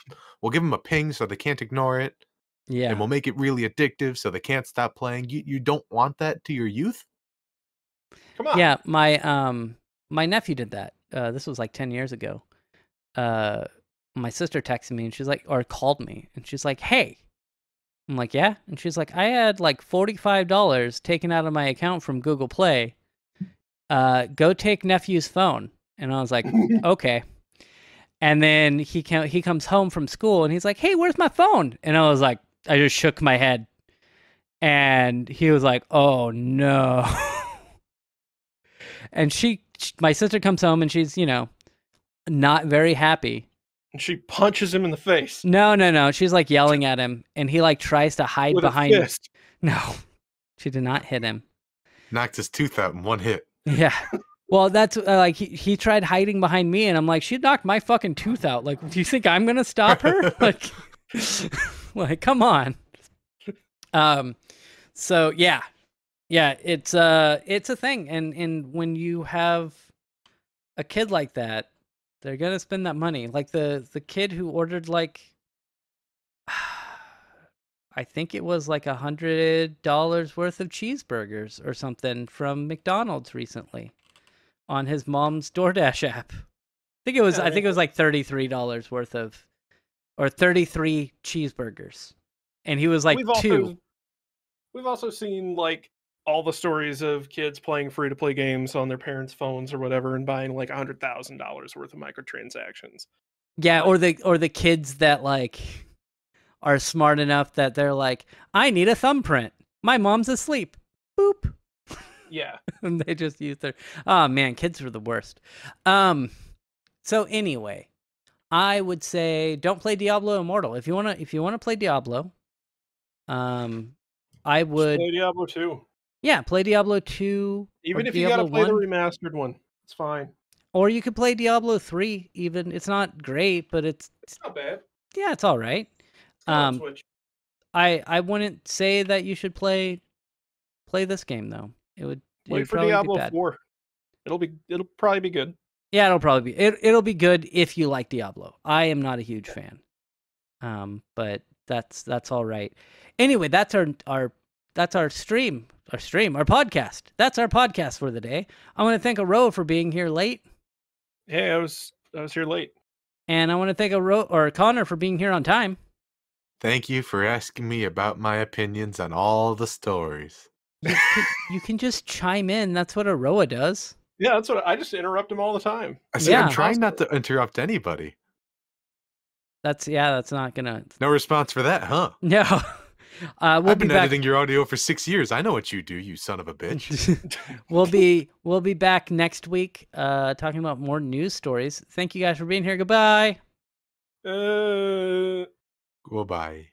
give them a ping so they can't ignore it, Yeah. and we'll make it really addictive so they can't stop playing. You don't want that to your youth? Come on. Yeah, my nephew did that. This was like 10 years ago. My sister texted me and she's like, or called me, and she's like, "Hey." I'm like, "Yeah?" And she's like, "I had like $45 taken out of my account from Google Play. Go take nephew's phone." And I was like, "Okay." And then he comes home from school and he's like, "Hey, where's my phone?" And I was like, I just shook my head. And he was like, "Oh no." And my sister comes home and she's, not very happy. And she punches him in the face. No. She's like yelling at him, and he like tries to hide With behind. a fist. No, she did not hit him. Knocked his tooth out in one hit. Yeah. Well, that's like he tried hiding behind me, and I'm like, she knocked my fucking tooth out. Like, do you think I'm gonna stop her? like, come on. So yeah, it's a thing, and when you have a kid like that, they're gonna spend that money. Like the kid who ordered like I think it was like $100 worth of cheeseburgers or something from McDonald's recently on his mom's DoorDash app. I think it was like $33 worth of, or 33 cheeseburgers. And he was like two. We've also seen like all the stories of kids playing free-to-play games on their parents' phones or whatever and buying like $100,000 worth of microtransactions. Yeah, or the kids that like are smart enough that they're like, I need a thumbprint. My mom's asleep. Boop. Yeah. And they just use their, oh man, kids are the worst. So anyway, I would say don't play Diablo Immortal. If you wanna play Diablo, I would Just play Diablo 2. Yeah, play Diablo 2. Even or if you Diablo gotta play 1. the remastered one, it's fine. Or you could play Diablo 3 even. It's not great, but it's not bad. Yeah, it's all right. Switch. I wouldn't say that you should play this game though. Wait for Diablo 4. It'll probably be good. Yeah, it'll be good if you like Diablo. I am not a huge fan. But that's all right. Anyway, that's our stream, our podcast. That's our podcast for the day. I want to thank Aro for being here late. Hey, I was here late. And I want to thank Connor for being here on time. Thank you for asking me about my opinions on all the stories. You can just chime in. That's what Aroa does. Yeah, that's what I just interrupt him all the time. I say I'm trying not to interrupt anybody. That's not gonna. No response for that, huh? No. I've been editing your audio for 6 years. I know what you do, you son of a bitch. We'll be back next week, talking about more news stories. Thank you guys for being here. Goodbye. Goodbye.